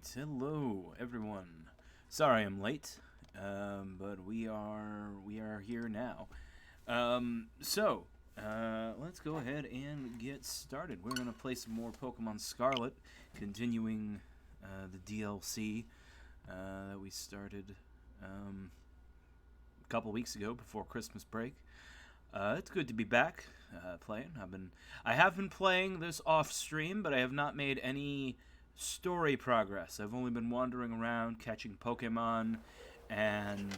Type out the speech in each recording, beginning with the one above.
Alright, hello everyone. Sorry I'm late, but we are here now. Let's go ahead and get started. We're going to play some more Pokemon Scarlet, continuing the DLC that we started a couple weeks ago before Christmas break. It's good to be back playing. I have been playing this off stream, but I have not made any story progress. I've only been wandering around catching Pokemon and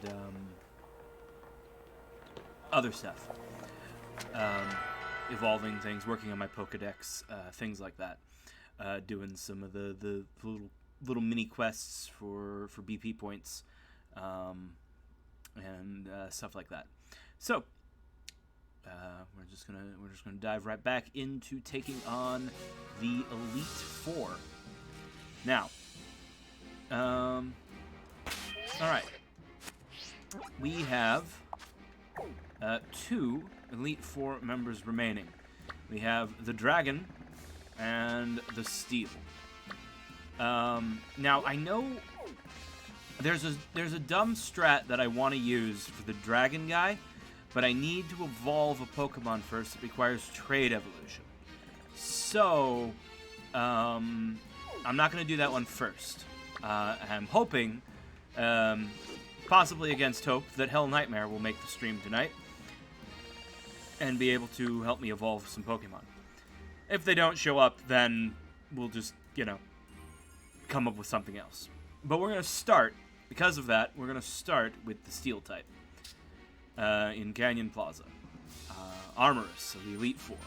other stuff, evolving things, working on my Pokedex, things like that, doing some of the little mini quests for BP points, and stuff like that. So we're just gonna dive right back into taking on the Elite Four. Now, all right, we have two Elite Four members remaining. We have the Dragon and the Steel. Now I know there's a dumb strat that I want to use for the Dragon guy, but I need to evolve a Pokemon first. It requires Trade Evolution. So, I'm not going to do that one first. I'm hoping, possibly against hope, that Hell Nightmare will make the stream tonight and be able to help me evolve some Pokemon. If they don't show up, then we'll just, come up with something else. But we're going to start, because of that, we're going to start with the Steel type in Canyon Plaza. Armorous of the Elite Four.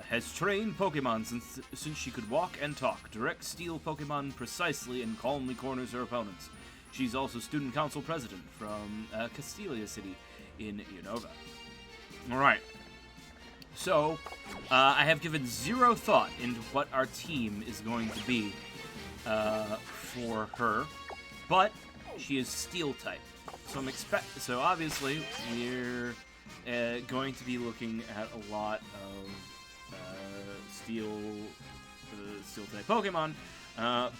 Has trained Pokemon since she could walk and talk, directs Steel Pokemon precisely, and calmly corners her opponents. She's also Student Council President from Castelia City in Unova. Alright. So, I have given zero thought into what our team is going to be for her, but she is Steel type. So obviously, we're going to be looking at a lot of Steel type Pokemon,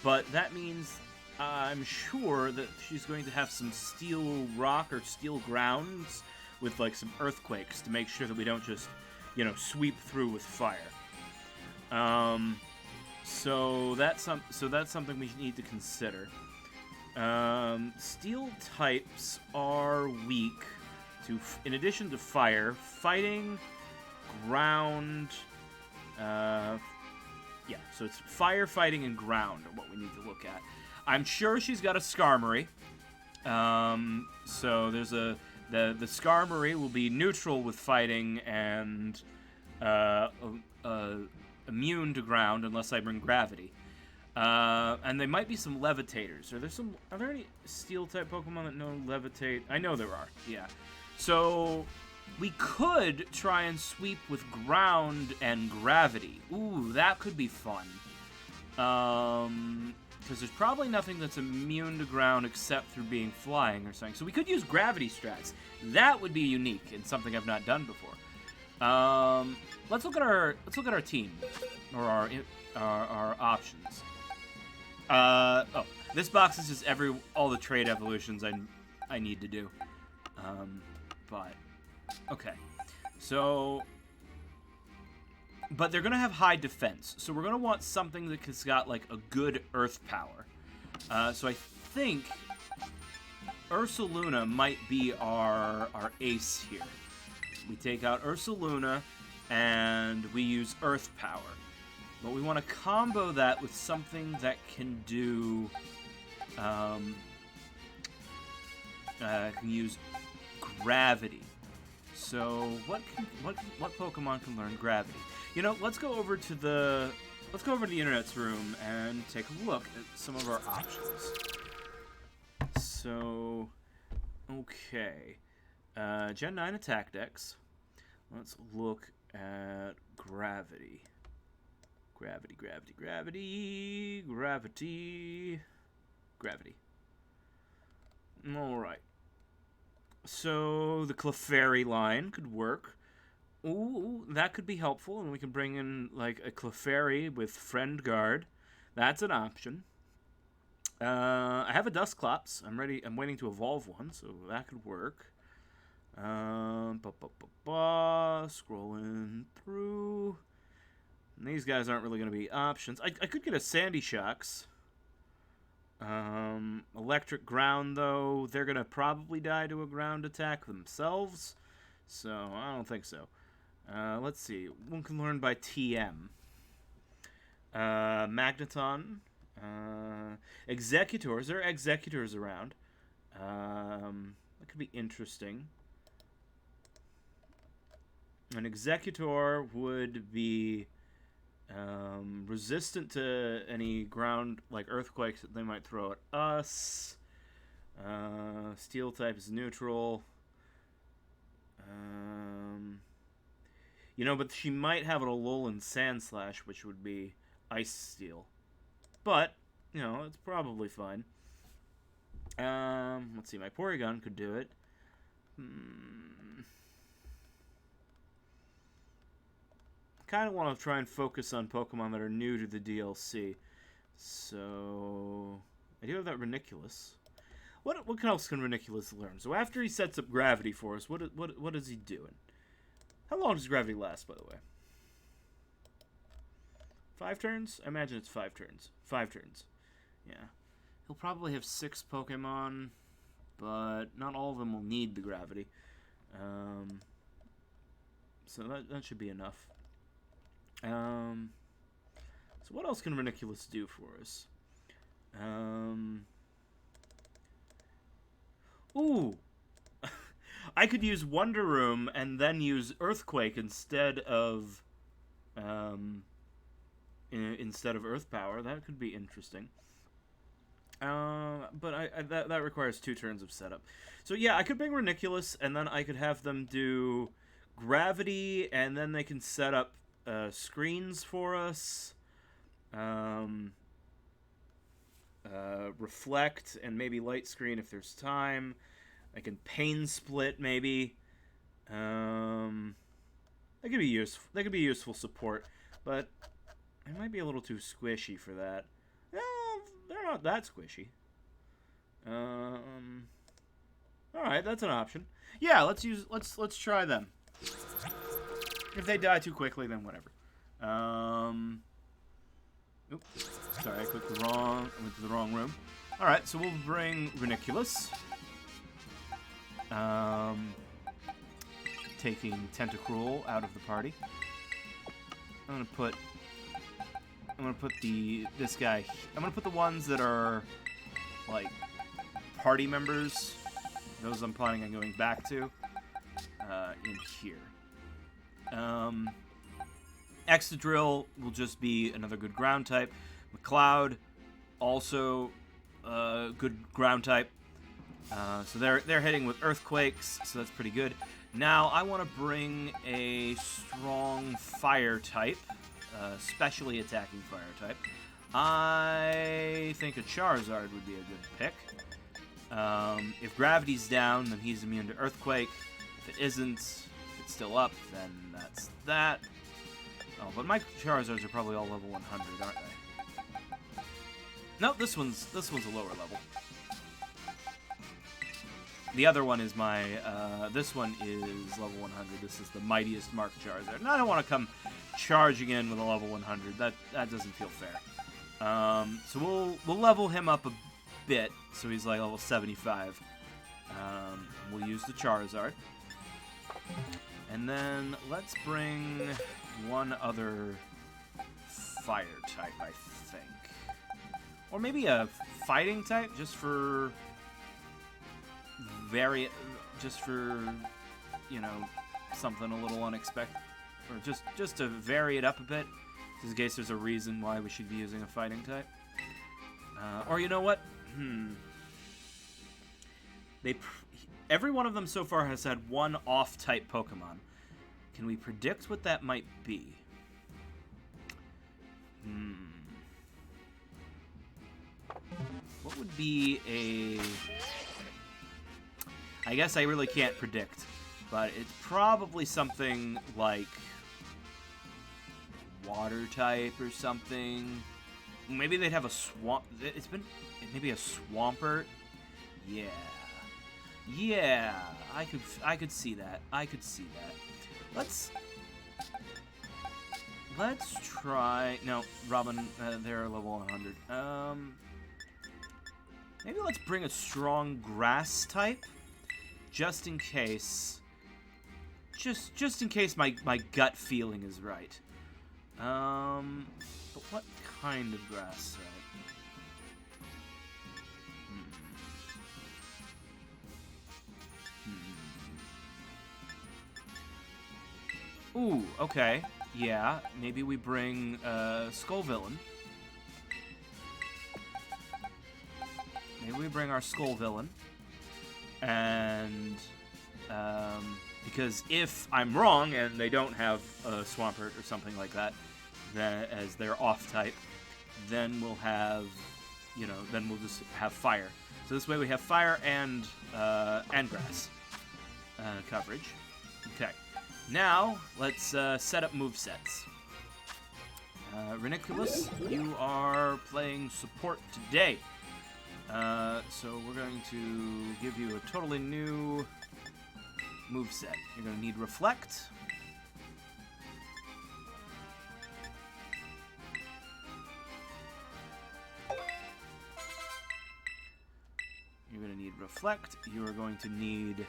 but that means I'm sure that she's going to have some Steel Rock or Steel Grounds with like some Earthquakes to make sure that we don't just, sweep through with fire. So that's something we need to consider. Steel types are weak to, in addition to fire, fighting, ground. So it's fire, fighting, and ground are what we need to look at. I'm sure she's got a Skarmory. So there's the Skarmory will be neutral with fighting and immune to ground unless I bring gravity. And there might be some levitators. Are there any Steel type Pokemon that know levitate? I know there are. Yeah. So we could try and sweep with ground and gravity. Ooh, that could be fun. Because there's probably nothing that's immune to ground except through being flying or something. So we could use gravity strats. That would be unique and something I've not done before. Let's look at our team or our options. This box is just all the trade evolutions I need to do. But okay, so, but they're gonna have high defense, so we're gonna want something that has got like a good Earth power. So I think Ursaluna might be our ace here. We take out Ursaluna and we use Earth power. But we want to combo that with something that can do, can use gravity. So what Pokemon can learn gravity? Let's go over to the internet's room and take a look at some of our options. So, okay, Gen 9 attack dex. Let's look at gravity. Gravity. Alright. So, the Clefairy line could work. Ooh, that could be helpful, and we can bring in, like, a Clefairy with Friend Guard. That's an option. I have a Dusclops. I'm ready. I'm waiting to evolve one, so that could work. Scrolling through. And these guys aren't really going to be options. I could get a Sandy Shocks. Electric Ground, though, they're going to probably die to a ground attack themselves. So, I don't think so. Let's see. One can learn by TM. Magneton. Executors. There are Executors around. That could be interesting. An Executor would be resistant to any ground, like earthquakes that they might throw at us. Steel type is neutral. You know, but she might have an Alolan Sandslash, which would be Ice Steel. But, you know, it's probably fine. Let's see, my Porygon could do it. Kind of want to try and focus on Pokemon that are new to the DLC. So, I do have that Reniculus. What else can Reniculus learn? So after he sets up Gravity for us, what is he doing? How long does Gravity last, by the way? 5 turns? I imagine it's 5 turns. 5 turns. Yeah. He'll probably have 6 Pokemon, but not all of them will need the Gravity. So that should be enough. So what else can Reniculus do for us? Ooh! I could use Wonder Room and then use Earthquake instead of Earth Power. That could be interesting. But that requires 2 turns of setup. So yeah, I could bring Reniculus, and then I could have them do Gravity, and then they can set up screens for us. Reflect, and maybe Light Screen if there's time. I can Pain Split, maybe. That could be useful. That could be useful support, but it might be a little too squishy for that. No, they're not that squishy. All right, that's an option. Yeah, let's try them. If they die too quickly, then whatever. Oops, sorry, I went to the wrong room. All right, so we'll bring Reniculus. Taking Tentacruel out of the party. I'm gonna put this guy. I'm gonna put the ones that are like party members. Those I'm planning on going back to in here. Excadrill will just be another good ground type. McCloud, also good ground type. So they're hitting with Earthquakes, so that's pretty good. Now I want to bring a strong Fire type, specially attacking Fire type. I think a Charizard would be a good pick. If Gravity's down, then he's immune to Earthquake. If it isn't, if it's still up, then that's that. Oh, but my Charizards are probably all level 100, aren't they? No, this one's a lower level. The other one is my, this one is level 100. This is the Mightiest Mark Charizard. And I don't want to come charging in with a level 100. That doesn't feel fair. So we'll level him up a bit, so he's like level 75. We'll use the Charizard. And then let's bring one other Fire type, I think. Or maybe a Fighting type, just for you know, something a little unexpected, or just to vary it up a bit, just in case there's a reason why we should be using a Fighting type. Or you know what? Every one of them so far has had one off-type Pokemon. Can we predict what that might be? What would be a... I guess I really can't predict, but it's probably something like Water type or something. Maybe they'd have a swamp. It's been maybe a Swampert. Yeah, yeah. I could see that. I could see that. Let's try. No, Robin. They're level 100. Maybe let's bring a strong grass type, just in case. Just in case my gut feeling is right. But what kind of grass type? Ooh, okay. Yeah, maybe we bring Skull Villain. Maybe we bring our Skull Villain. And because if I'm wrong and they don't have a Swampert or something like that, then as their off type, then we'll have, you know, then we'll just have fire. So this way we have fire and grass coverage. Okay. Now let's set up movesets. Reniculus, you are playing support today. So we're going to give you a totally new moveset. You're going to need Reflect. You're going to need Reflect. You are going to need...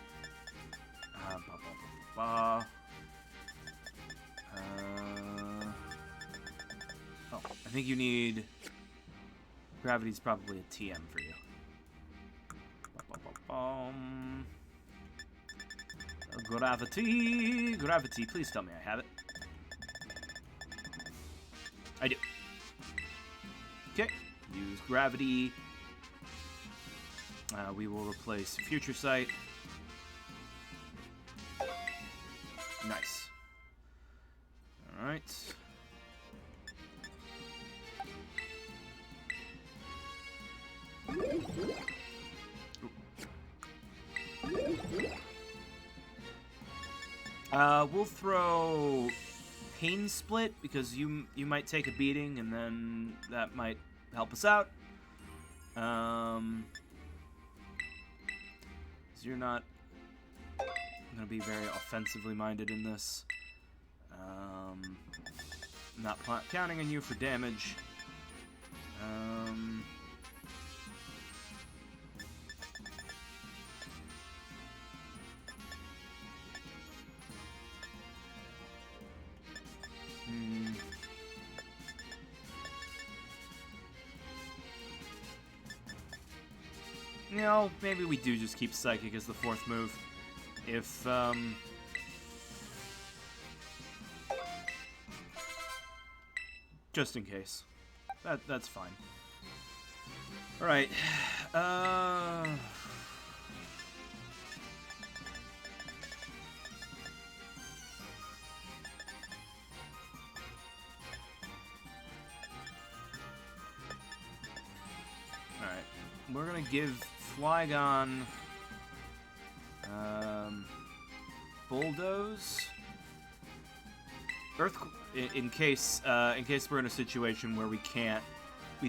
I think you need... Gravity's probably a TM for you. Gravity, please tell me I have it. I do. Okay, use Gravity. We will replace Future Sight. Nice. Alright. We'll throw Pain Split because you might take a beating and then that might help us out. So you're not gonna be very offensively minded in this. Not counting on you for damage. You know, maybe we do just keep Psychic as the fourth move. If, just in case. That's fine. Alright. We're gonna give Flygon Bulldoze in case we're in a situation where we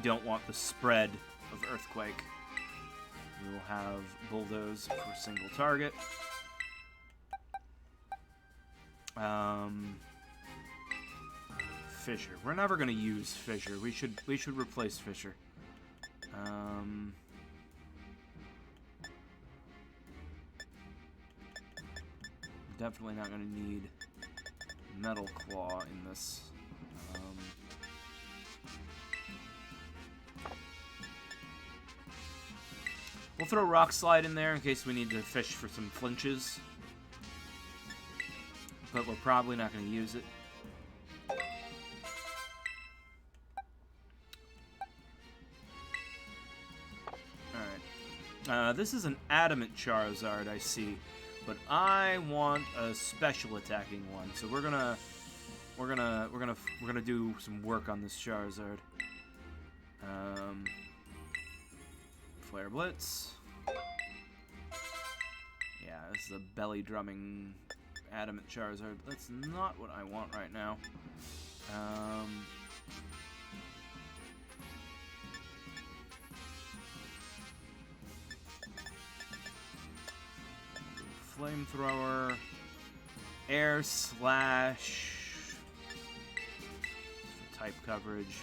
don't want the spread of Earthquake. We will have Bulldoze for single target. Fissure. We're never gonna use Fissure. We should replace Fissure. Definitely not going to need Metal Claw in this. We'll throw Rock Slide in there in case we need to fish for some flinches. But we're probably not going to use it. Alright. This is an Adamant Charizard, I see. But I want a special attacking one, so we're gonna do some work on this Charizard. Flare Blitz. Yeah, this is a belly drumming Adamant Charizard. That's not what I want right now. flamethrower, air slash for type coverage.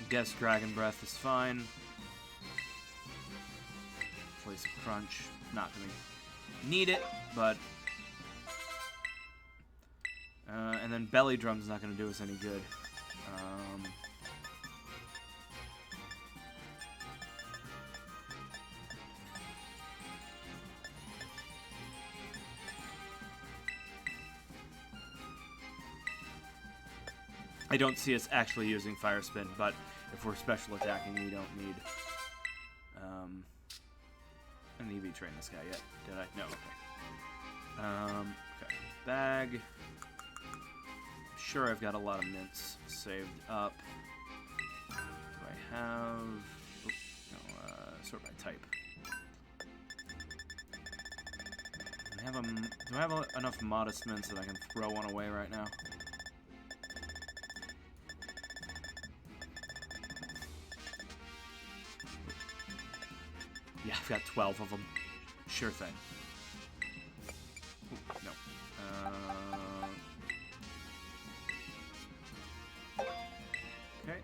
Guess Dragon Breath is fine. Place of Crunch, not gonna need it, but and then Belly Drum's not gonna do us any good. I don't see us actually using Fire Spin, but if we're special attacking, we don't need an EV train this guy yet. Did I? No, okay. Okay. Bag. Sure, I've got a lot of mints saved up. Do I have... Oops, no, sort by type. Do I have enough modest mints that I can throw one away right now? Yeah, I've got 12 of them. Sure thing. Ooh, no. Okay.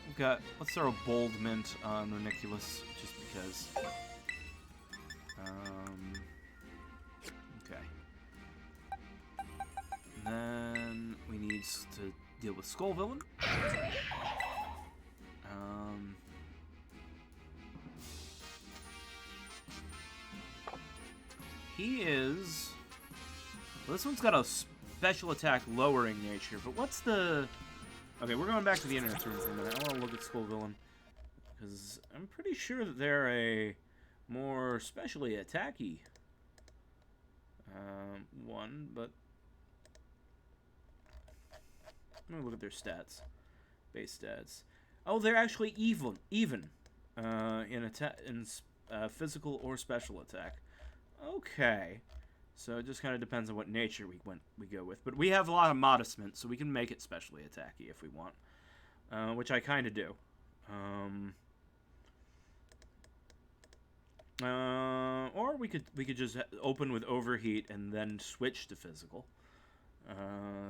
We've got... Let's throw a bold mint on Reniculus, just because. Okay. Then we need to deal with Skull Villain. He is... Well, this one's got a special attack lowering nature, but what's the... Okay, we're going back to the internet room for a minute. I want to look at Skull Villain, because I'm pretty sure that they're a more specially attacky one, but... I'm gonna look at their stats. Base stats. Oh, they're actually even in physical or special attack. Okay, so it just kind of depends on what nature we go with. But we have a lot of modest mint, so we can make it specially attacky if we want, which I kind of do. Or we could just open with overheat and then switch to physical.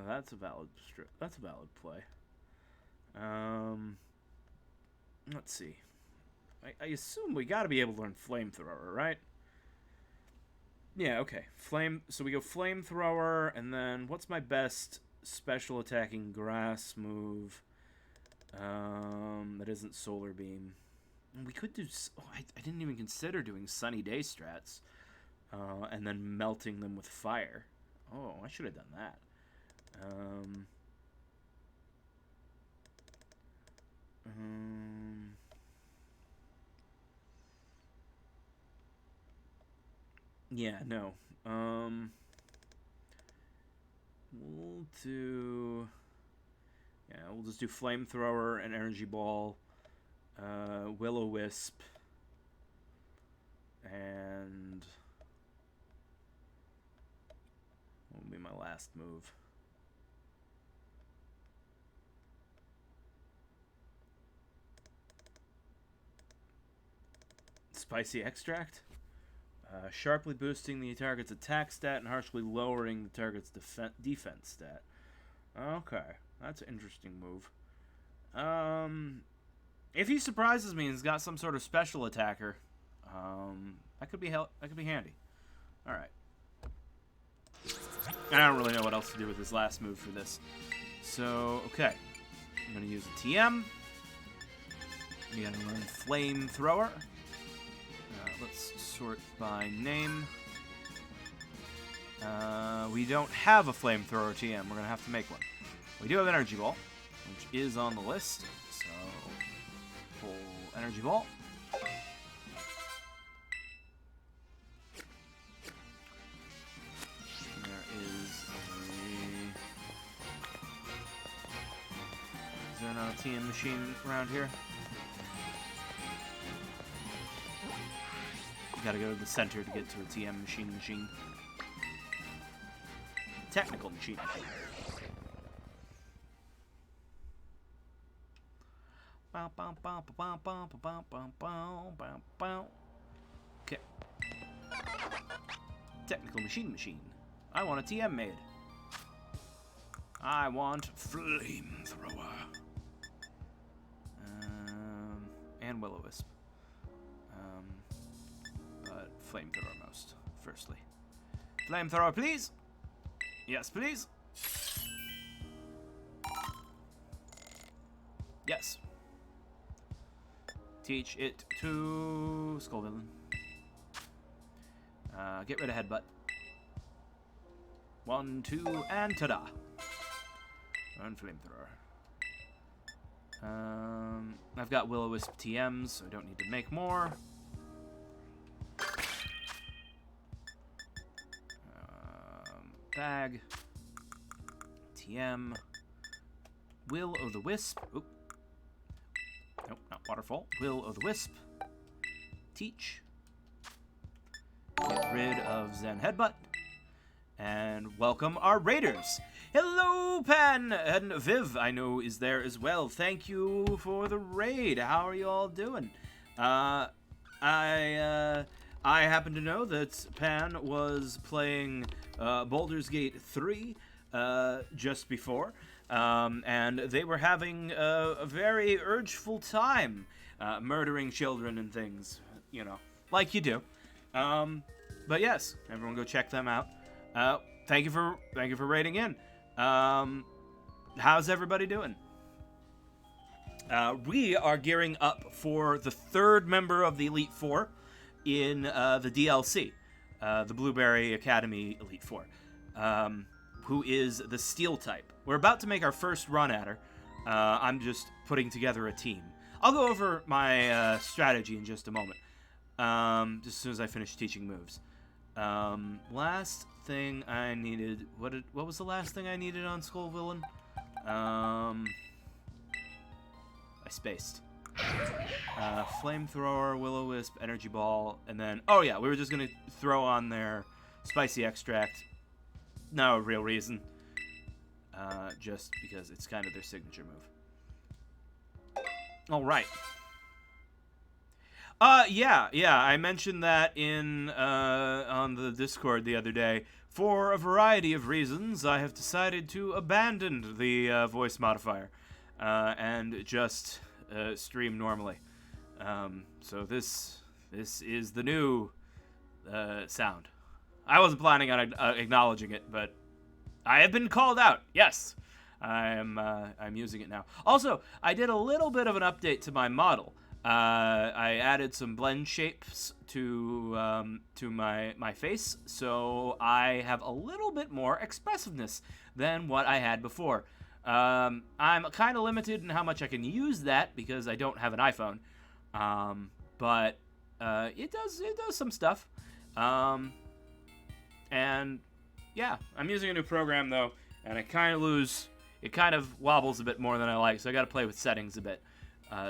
That's a valid play. Let's see. I assume we got to be able to learn Flamethrower, right? Yeah, okay. So we go Flamethrower, and then what's my best special attacking grass move that isn't Solar Beam? We could do... Oh, I didn't even consider doing Sunny Day strats, and then melting them with fire. Oh, I should have done that. Yeah, no. We'll do... Yeah, we'll just do Flamethrower and Energy Ball, Will-O-Wisp, and... what will be my last move? Spicy Extract? Sharply boosting the target's attack stat and harshly lowering the target's defense stat. Okay, that's an interesting move. If he surprises me and he's got some sort of special attacker, that could be handy. All right. I don't really know what else to do with his last move for this. So, okay. I'm going to use a TM. We got to learn Flamethrower. Let's sort by name. We don't have a Flamethrower TM. We're going to have to make one. We do have Energy Ball, which is on the list. So, pull Energy Ball. Is there not a TM machine around here? You gotta go to the center to get to a TM machine. Technical machine. Okay. Technical machine. I want a TM made. I want flamethrower. And will-o-wisp. But flamethrower most, firstly. Flamethrower, please! Yes, please! Yes. Teach it to Skull Villain. Get rid of Headbutt. 1, 2, and ta-da! And Flamethrower. I've got Will-O-Wisp TMs, so I don't need to make more. Bag. TM. Will-O-the-Wisp. Oop. Nope, not Waterfall. Will-O-the-Wisp. Teach. Get rid of Zen Headbutt. And welcome our raiders. Hello, Pan! And Viv, I know, is there as well. Thank you for the raid. How are you all doing? I happen to know that Pan was playing Baldur's Gate 3 just before, and they were having a very urgeful time murdering children and things, you know, like you do. But yes, everyone go check them out. Thank you for raiding in. How's everybody doing? We are gearing up for the third member of the Elite Four in the DLC, the Blueberry Academy Elite Four, who is the Steel type. We're about to make our first run at her. I'm just putting together a team. I'll go over my strategy in just a moment, just as soon as I finish teaching moves. Last thing I needed. What was the last thing I needed on Skull Villain? I spaced. Flamethrower, Will-O-Wisp, Energy Ball, and then oh yeah, we were just gonna throw on their Spicy Extract. No real reason. Just because it's kind of their signature move. All right. Yeah, I mentioned that in, on the Discord the other day. For a variety of reasons, I have decided to abandon the, voice modifier, and just, stream normally. So this is the new, sound. I wasn't planning on, acknowledging it, but I have been called out, yes! I'm using it now. Also, I did a little bit of an update to my model. I added some blend shapes to my face, so I have a little bit more expressiveness than what I had before. I'm kind of limited in how much I can use that because I don't have an iPhone, but it does some stuff. And yeah, I'm using a new program though, and it kind of wobbles a bit more than I like, so I got to play with settings a bit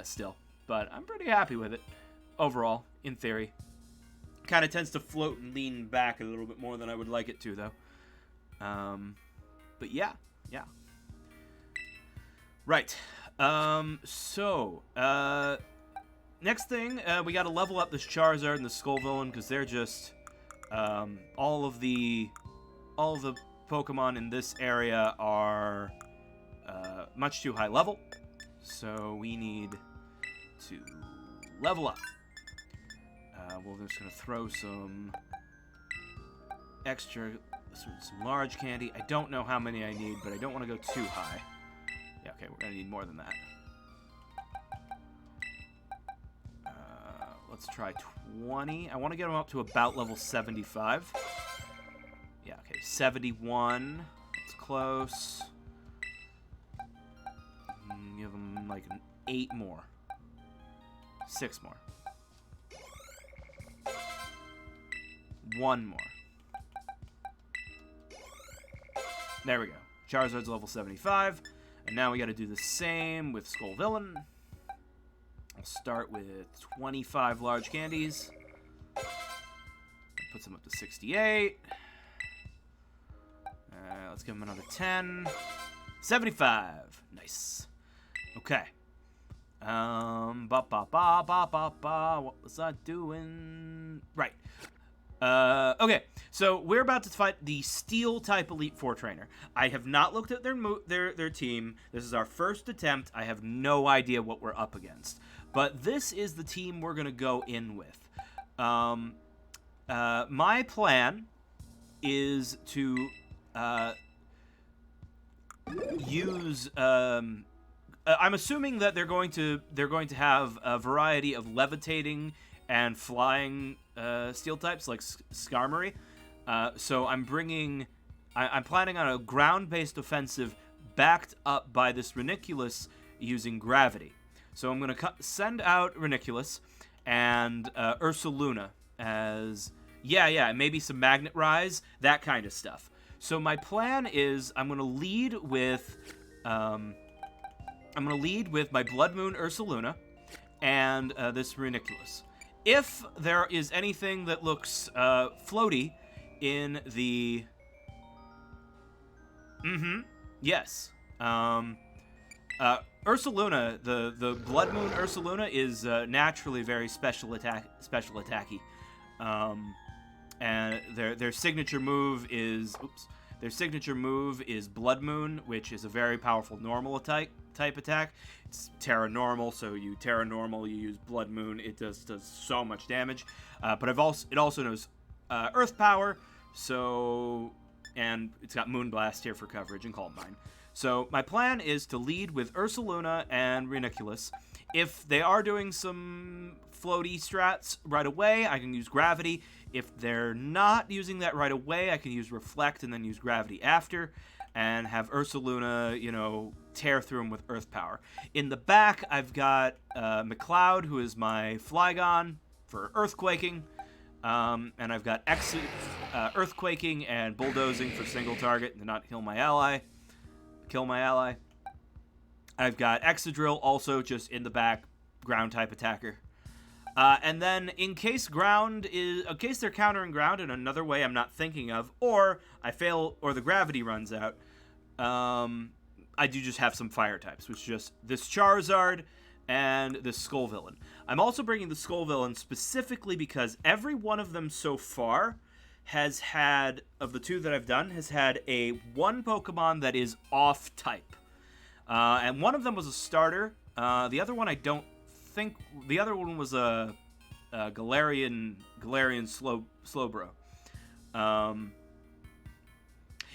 still. But I'm pretty happy with it, overall, in theory. Kind of tends to float and lean back a little bit more than I would like it to, though. But yeah. Right. Next thing, we gotta level up this Charizard and the Skull Villain, because they're just, all of the Pokemon in this area are, much too high level. So we need to level up. We're just gonna throw some some large candy. I don't know how many I need, but I don't want to go too high. Yeah, okay, we're gonna need more than that. Let's try 20. I want to get them up to about level 75. Yeah, okay, 71. It's close. Give them like 8 more. 6 more. 1 more. There we go. Charizard's level 75. And now we got to do the same with Skull Villain. I'll start with 25 large candies. Puts him up to 68. Let's give him another 10. 75. Nice. Okay. What was I doing? Right. Okay, so we're about to fight the Steel type Elite Four trainer. I have not looked at their team. This is our first attempt. I have no idea what we're up against, but this is the team we're gonna go in with. My plan is to use. I'm assuming that they're going to have a variety of levitating and flying steel types like Skarmory. So I'm planning on a ground-based offensive backed up by this Reniculus using gravity. So I'm going to send out Reniculus and Ursaluna as maybe some Magnet Rise, that kind of stuff. So my plan is I'm going to lead with my Blood Moon Ursaluna and this Reniculus. If there is anything that looks floaty in the... Yes. Ursaluna, the Blood Moon Ursaluna is naturally very special attacky. And their signature move is... Their signature move is Blood Moon, which is a very powerful normal type attack. It's Terra Normal, so you Terra Normal, you use Blood Moon, it does so much damage. But it also knows Earth Power, and it's got Moonblast here for coverage and Calm Mind. So my plan is to lead with Ursaluna and Reniculus. If they are doing some floaty strats right away, I can use Gravity. If they're not using that right away, I can use Reflect and then use Gravity after, and have Ursaluna, tear through them with Earth Power. In the back, I've got McCloud, who is my Flygon for Earthquaking, and I've got Earthquaking and Bulldozing for single target and not kill my ally. I've got Excadrill, also just in the back, ground-type attacker. And then, in case they're countering ground in another way I'm not thinking of, or I fail, or the gravity runs out, I do just have some fire types, which is just this Charizard and this Skull Villain. I'm also bringing the Skull Villain specifically because every one of them so far has had, of the two that I've done, has had one Pokemon that is off-type. And one of them was a starter. The other one I don't think... The other one was a Galarian Slowbro.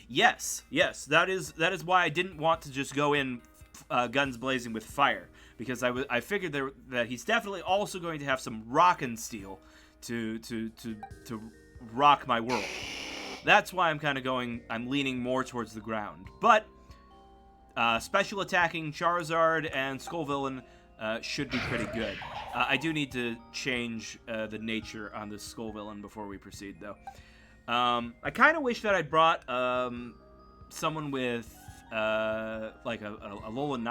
Yes, that is why I didn't want to just go in guns blazing with fire, because I figured that he's definitely also going to have some rock and steel to rock my world. That's why I'm leaning more towards the ground. But special attacking Charizard and Skull Villain should be pretty good. I do need to change the nature on this Skull Villain before we proceed, though. I kind of wish that I'd brought someone with like a Alolan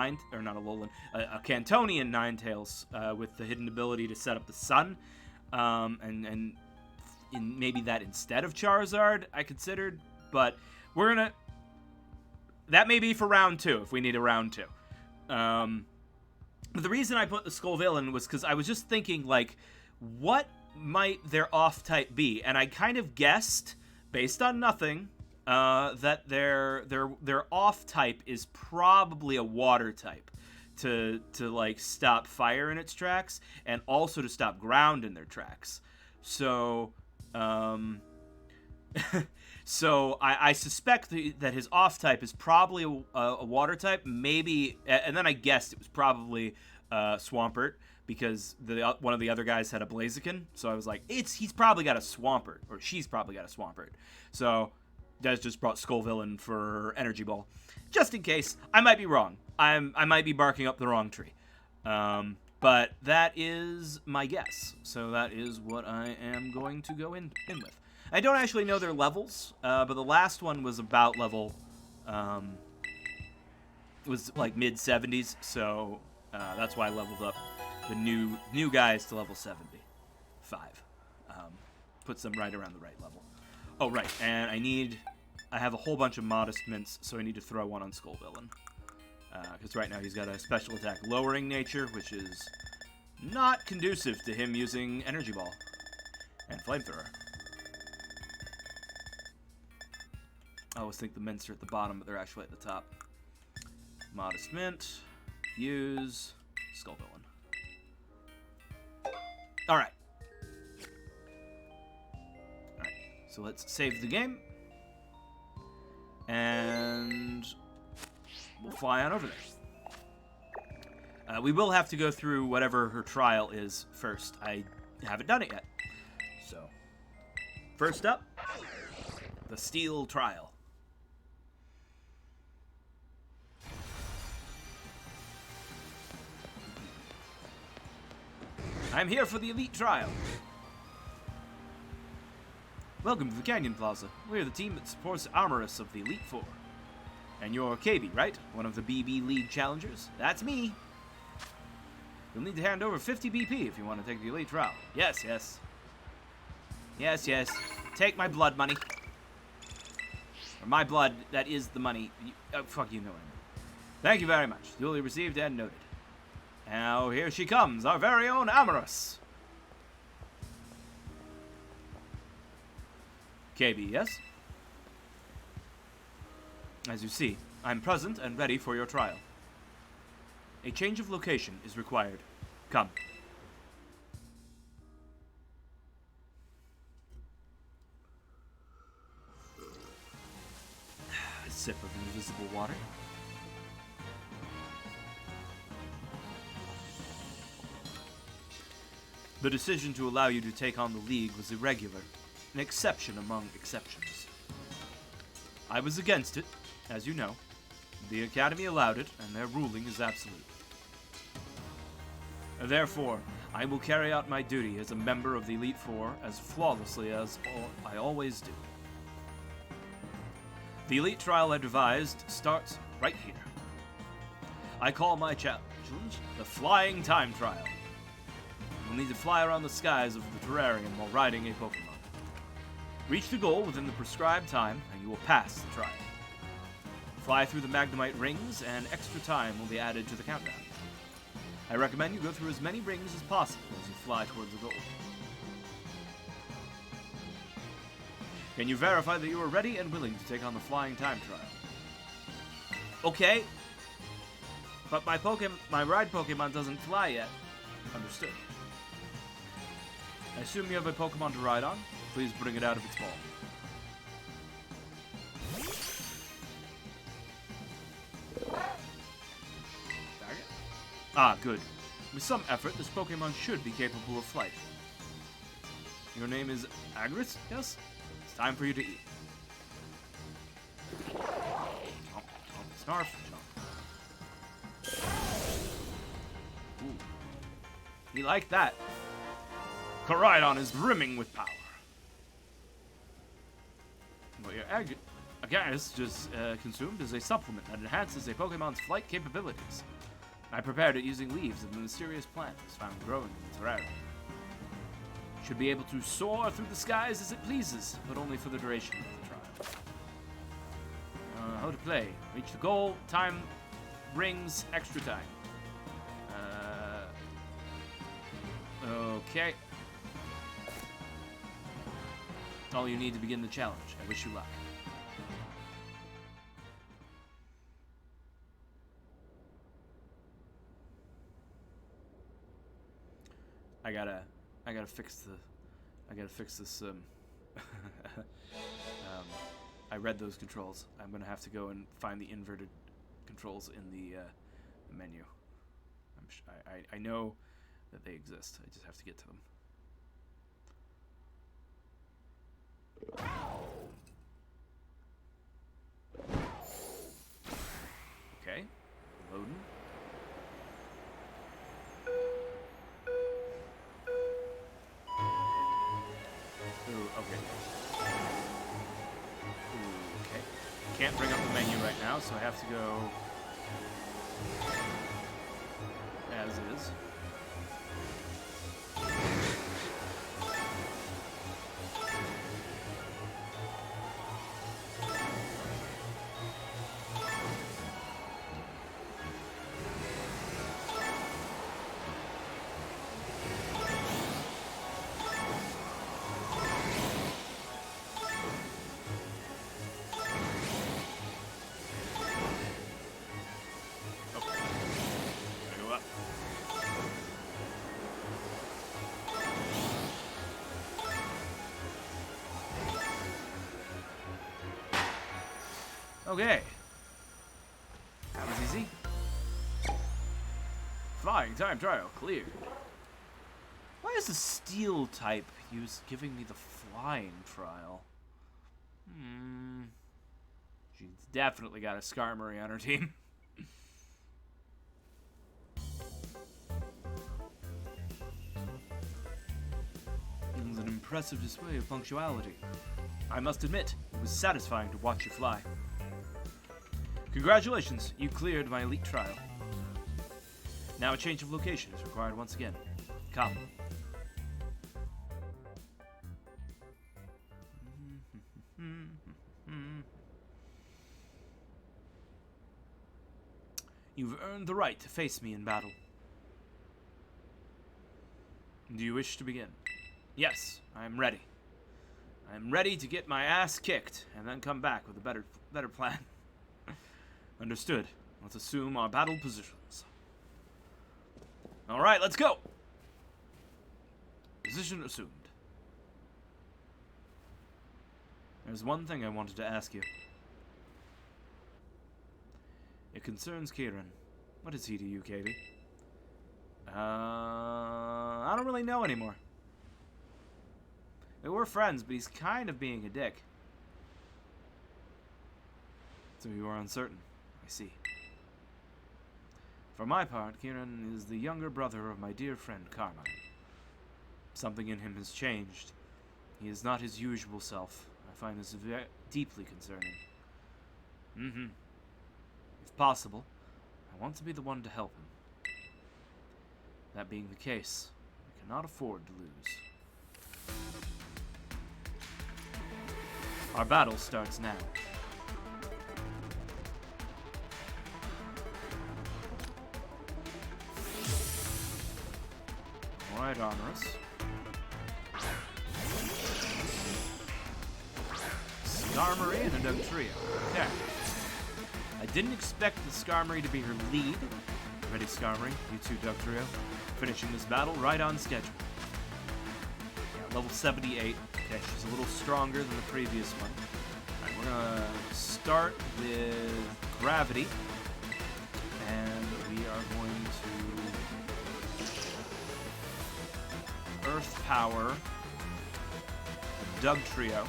a Cantonian Ninetales with the hidden ability to set up the sun, and maybe that instead of Charizard I considered, but that may be for round 2 if we need a round 2. But the reason I put the Skull Villain was because I was just thinking, like, what might their off-type be? And I kind of guessed, based on nothing, that their off-type is probably a water type to like stop fire in its tracks and also to stop ground in their tracks. So so I suspect that his off-type is probably a water type, maybe, and then I guessed it was probably Swampert, because one of the other guys had a Blaziken, so I was like, he's probably got a Swampert, or she's probably got a Swampert. So Des just brought Skull Villain for Energy Ball, just in case. I might be wrong. I might be barking up the wrong tree. But that is my guess. So that is what I am going to go in with. I don't actually know their levels, but the last one was about level was like mid 70s, so that's why I leveled up the new guys to level 75. Puts them right around the right level. Oh, right, and I have a whole bunch of modest mints, so I need to throw one on Skullvillain. Because right now he's got a special attack lowering nature, which is not conducive to him using Energy Ball and Flamethrower. I always think the mints are at the bottom, but they're actually at the top. Modest Mint, use Skullvillain. Alright. Alright, so let's save the game. And we'll fly on over there. We will have to go through whatever her trial is first. I haven't done it yet. So, first up, the Steel Trial. I'm here for the Elite Trial. Welcome to the Canyon Plaza. We're the team that supports Armorous of the Elite Four. And you're KB, right? One of the BB League challengers? That's me. You'll need to hand over 50 BP if you want to take the Elite Trial. Yes, yes. Yes, yes. Take my blood money. Or my blood, that is the money. Fuck, you know what I mean. Thank you very much. Duly received and noted. Now, here she comes, our very own Amorous. KB, yes? As you see, I'm present and ready for your trial. A change of location is required. Come. A sip of invisible water. The decision to allow you to take on the League was irregular, an exception among exceptions. I was against it, as you know. The Academy allowed it, and their ruling is absolute. Therefore, I will carry out my duty as a member of the Elite Four as flawlessly as I always do. The Elite Trial I devised starts right here. I call my challenge the Flying Time Trial. You'll need to fly around the skies of the terrarium while riding a Pokemon. Reach the goal within the prescribed time, and you will pass the trial. Fly through the Magnemite rings, and extra time will be added to the countdown. I recommend you go through as many rings as possible as you fly towards the goal. Can you verify that you are ready and willing to take on the Flying Time Trial? Okay. But my ride Pokemon doesn't fly yet. Understood. I assume you have a Pokemon to ride on. Please bring it out of its ball. Ah, good. With some effort, this Pokemon should be capable of flight. Your name is Agris, yes? It's time for you to eat. Chomp, chomp, snarf, chomp. Ooh. You like that? Koraidon is brimming with power. What your Agris just consumed is a supplement that enhances a Pokemon's flight capabilities. I prepared it using leaves of the mysterious plants found growing in the terrarium. Should be able to soar through the skies as it pleases, but only for the duration of the trial. How to play. Reach the goal, time, rings, extra time. Okay. All you need to begin the challenge. I wish you luck. I gotta fix this. I read those controls. I'm gonna have to go and find the inverted controls in the menu. I know that they exist. I just have to get to them. Okay, loading. Okay. Can't bring up the menu right now, so I have to go Okay. That was easy. Flying time trial cleared. Why is the steel type giving me the flying trial? She's definitely got a Skarmory on her team. It was an impressive display of punctuality. I must admit, it was satisfying to watch you fly. Congratulations, you cleared my elite trial. Now a change of location is required once again. Come. You've earned the right to face me in battle. Do you wish to begin? Yes, I am ready. I am ready to get my ass kicked and then come back with a better plan. Understood. Let's assume our battle positions. All right, let's go. Position assumed. There's one thing I wanted to ask you. It concerns Kieran. What is he to you, KB? I don't really know anymore. We were friends, but he's kind of being a dick. So you are uncertain. I see. For my part, Kieran is the younger brother of my dear friend Carmine. Something in him has changed. He is not his usual self. I find this deeply concerning. If possible, I want to be the one to help him. That being the case, we cannot afford to lose. Our battle starts now. Alright, Armorous. Skarmory and a Dugtrio. Okay. I didn't expect the Skarmory to be her lead. Ready, Skarmory, you too, Dugtrio. Finishing this battle right on schedule. Yeah, level 78. Okay, she's a little stronger than the previous one. Alright, we're gonna start with Gravity. And we are going to Earth Power the Dugtrio.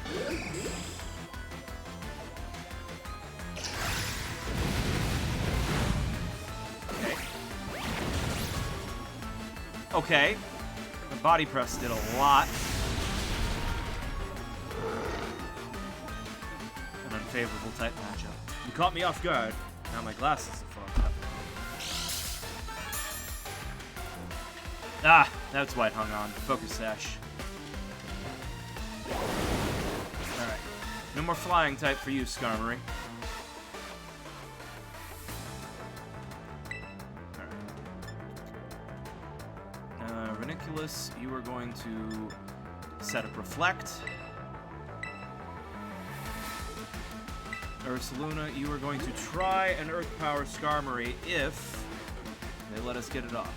Okay. The body press did a lot. An unfavorable type matchup. You caught me off guard. Now my glasses are fogged up. Ah, that's why it hung on. Focus Sash. Alright. No more flying type for you, Skarmory. You are going to set up Reflect. Ursaluna, you are going to try an Earth Power Skarmory if they let us get it off.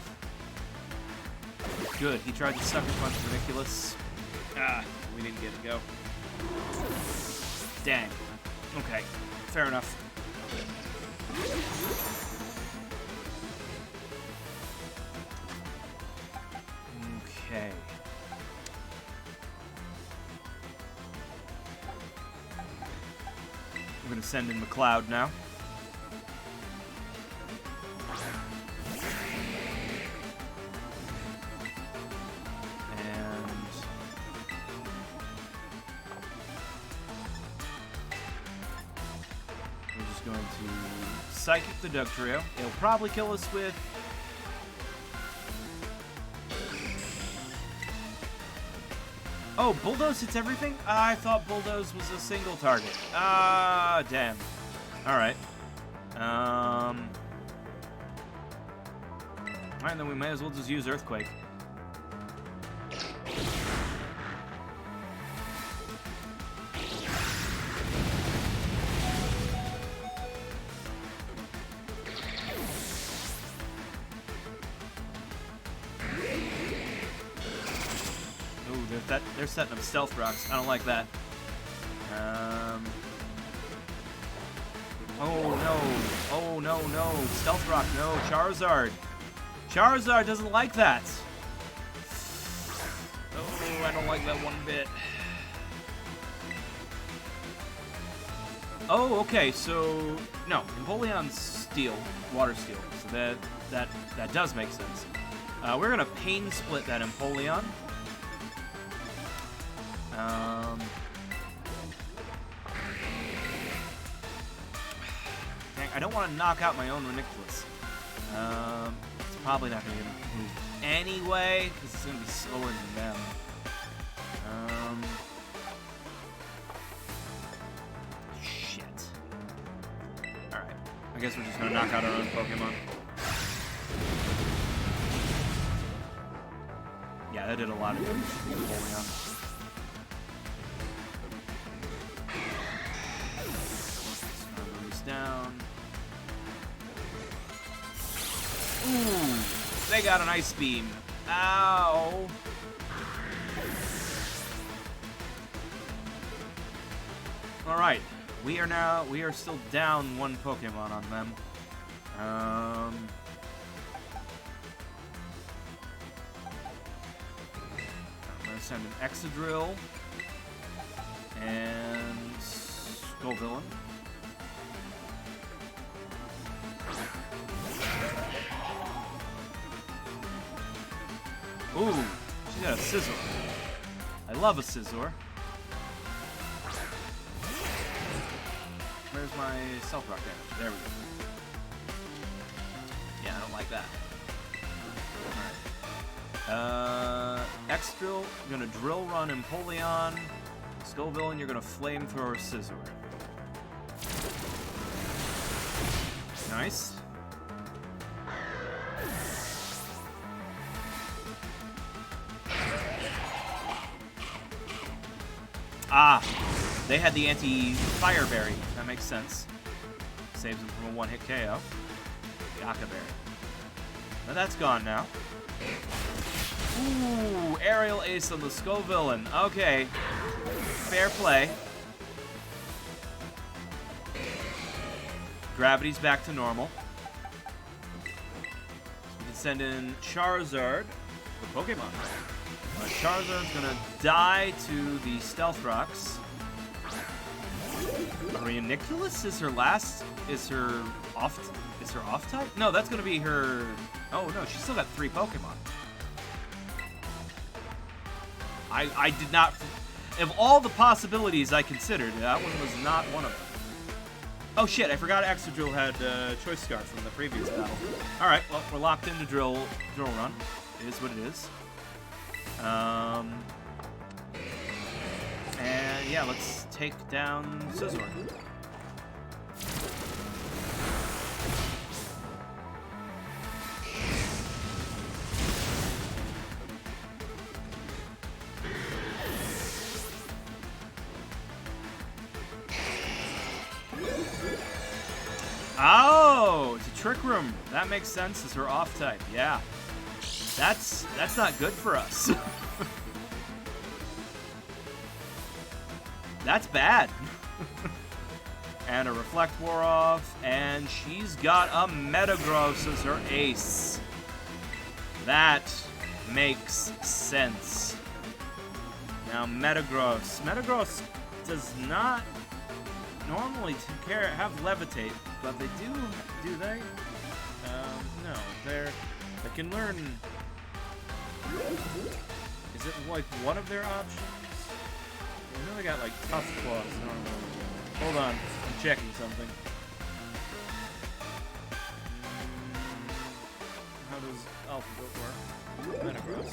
Good, he tried to Sucker Punch Reniculus. Ah, we didn't get to go. Dang. Okay, fair enough. Okay. We're going to send in McCloud now. And we're just going to Psychic the Dugtrio. It'll probably kill us with Oh, Bulldoze hits everything? I thought Bulldoze was a single target. Ah, damn. Alright. Alright, then we may as well just use Earthquake. They're setting up stealth rocks. I don't like that. Oh no. Oh no, no. Stealth Rock, no. Charizard. Charizard doesn't like that. Oh, I don't like that one bit. Oh, okay, so no, Empoleon's steel, water steel. So that does make sense. We're gonna pain split that Empoleon. Dang, I don't want to knock out my own Reniculus. It's probably not gonna move anyway, because it's gonna be slower than them. I guess we're just gonna knock out our own Pokemon. Yeah, that did a lot of damage to Empoleon. Release down. Ooh, they got an Ice Beam. Ow. All right. We are still down one Pokemon on them. I'm gonna send an Excadrill and Scovillain. Ooh, she got a Scizor. I love a Scizor. Where's my Stealth Rock damage? There we go. Yeah, I don't like that. Alright. Excadrill, you're gonna Drill Run Empoleon. Scovillain, you're gonna Flamethrower Scizor. Nice. Ah! They had the anti-Fire Berry. That makes sense. Saves them from a one-hit KO. The Aka Berry. But that's gone now. Ooh, Aerial Ace on the Scovillain. Okay. Fair play. Gravity's back to normal. So we can send in Charizard, the Pokemon. Charizard's gonna die to the Stealth Rocks. Reniculus is her off type? No, that's gonna be her. Oh no, she's still got 3 Pokemon. I did not. Of all the possibilities I considered, that one was not one of them. Oh shit, I forgot Excadrill had Choice Scarf from the previous battle. Alright, well, we're locked into Drill Run. It is what it is. And yeah, let's take down Scizor. Oh, it's a Trick Room. That makes sense. It's her off type. Yeah, that's not good for us. That's bad. And a Reflect wore off, and she's got a Metagross as her ace. That makes sense. Now Metagross. Metagross does not normally have Levitate, but they do they? No, they can learn. Is it like one of their options? I know they got like Tough Claws normally. Hold on, I'm checking something. How does Alphabet work? Metagross.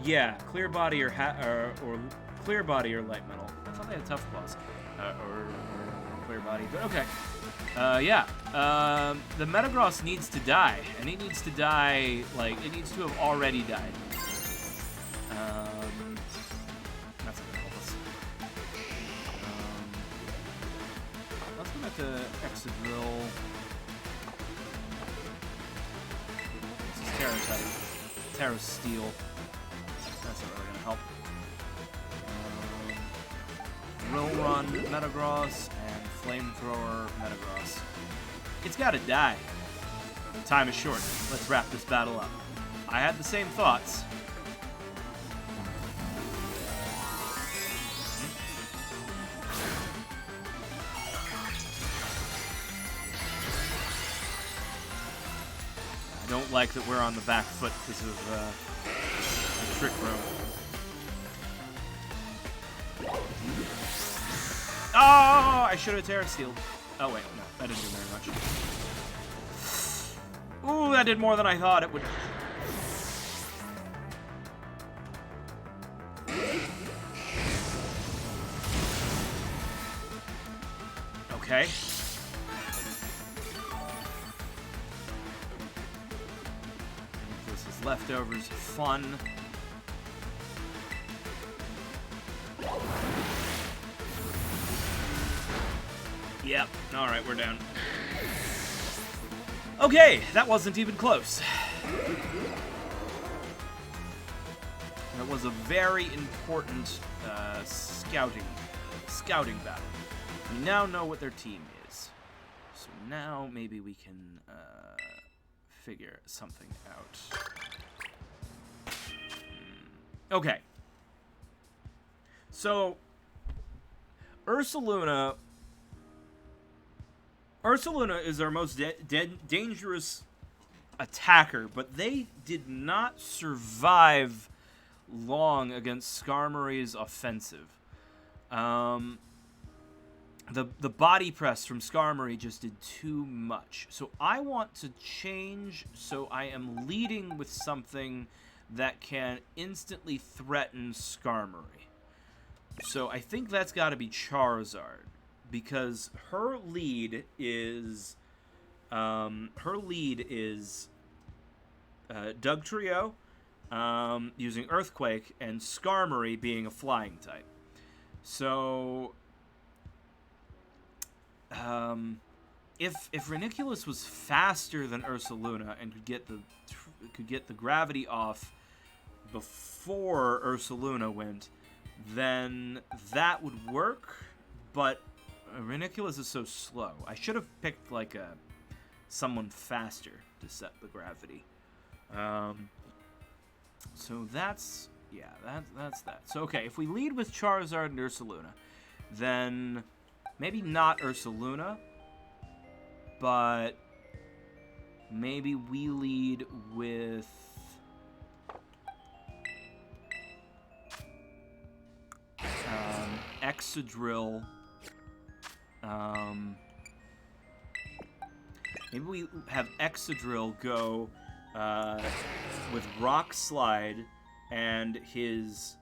Yeah, Clear Body or Clear Body or Light Metal. I thought they had Tough Claws or Clear Body, but okay. Yeah. The Metagross needs to die, and it needs to die like it needs to have already died. That's not gonna help us. Let's go back to Excadrill. This is Terra type. Terra Steel. That's not really gonna help. Drill Run, Metagross, and Flamethrower Metagross. It's gotta die. Time is short. Let's wrap this battle up. I had the same thoughts. I don't like that we're on the back foot because of the Trick Room. Oh, I should have Terra Sealed. Oh wait, no, that didn't do very much. Ooh, that did more than I thought it would. Okay. This is leftovers fun. Yep. Alright, we're down. Okay, that wasn't even close. That was a very important scouting battle. We now know what their team is. So now maybe we can figure something out. Okay. So, Ursaluna is our most dangerous attacker, but they did not survive long against Skarmory's offensive. The body press from Skarmory just did too much. So I want to change, so I am leading with something that can instantly threaten Skarmory. So I think that's got to be Charizard, because her lead is Dugtrio using Earthquake and Skarmory being a flying type. So if Ranunculus was faster than Ursaluna and could get the gravity off before Ursaluna went, then that would work. But Ranunculus is so slow. I should have picked like someone faster to set the gravity. So that's that. So okay, if we lead with Charizard and Ursaluna, then maybe not Ursaluna, but maybe we lead with Excadrill. Maybe we have Excadrill go with Rock Slide, and his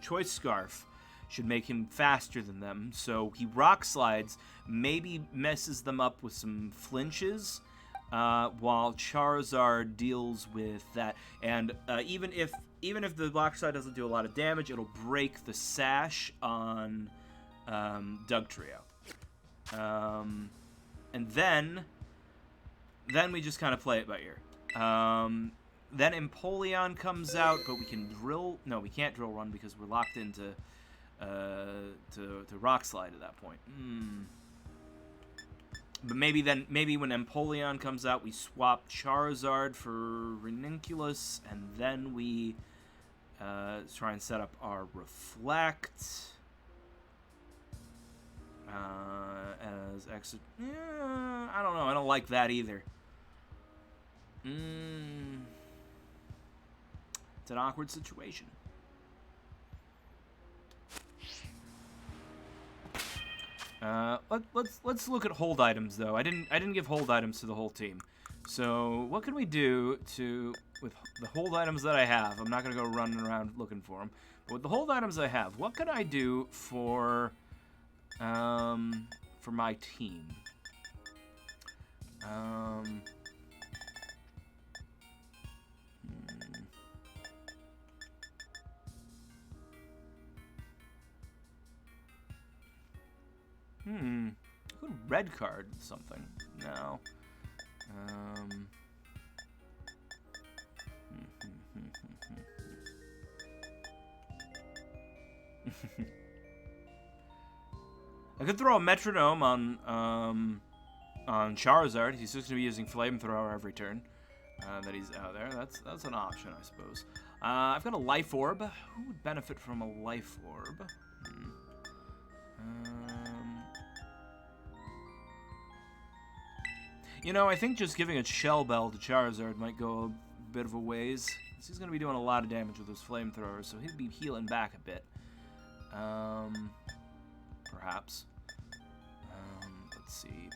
Choice Scarf should make him faster than them. So he Rock Slides, maybe messes them up with some flinches, while Charizard deals with that. And even if the Rock Slide doesn't do a lot of damage, it'll break the sash on Dugtrio. And then we just kind of play it by ear. Then Empoleon comes out, but we can drill. No, we can't drill run because we're locked into to Rock Slide at that point. But maybe when Empoleon comes out, we swap Charizard for Ranunculus, and then we try and set up our Reflect as exit. Yeah, I don't know. I don't like that either. It's an awkward situation. Let's look at hold items though. I didn't give hold items to the whole team. So what can we do with the hold items that I have? I'm not gonna go running around looking for them. But with the hold items I have, what can I do for my team? Good red card something. No. I could throw a metronome on Charizard. He's just going to be using Flamethrower every turn that he's out there. That's an option, I suppose. I've got a Life Orb. Who would benefit from a Life Orb? You know, I think just giving a Shell Bell to Charizard might go a bit of a ways. He's going to be doing a lot of damage with his Flamethrower, so he'd be healing back a bit. Perhaps. Let's see.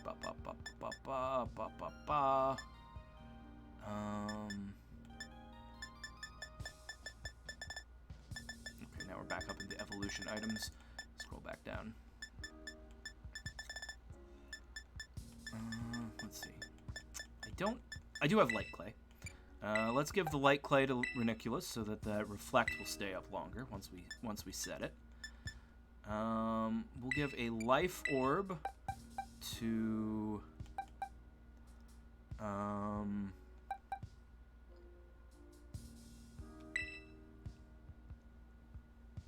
Okay, now we're back up into evolution items. Scroll back down. Let's see. I do have Light Clay. Let's give the Light Clay to Reniculus so that the Reflect will stay up longer once we set it. We'll give a Life Orb to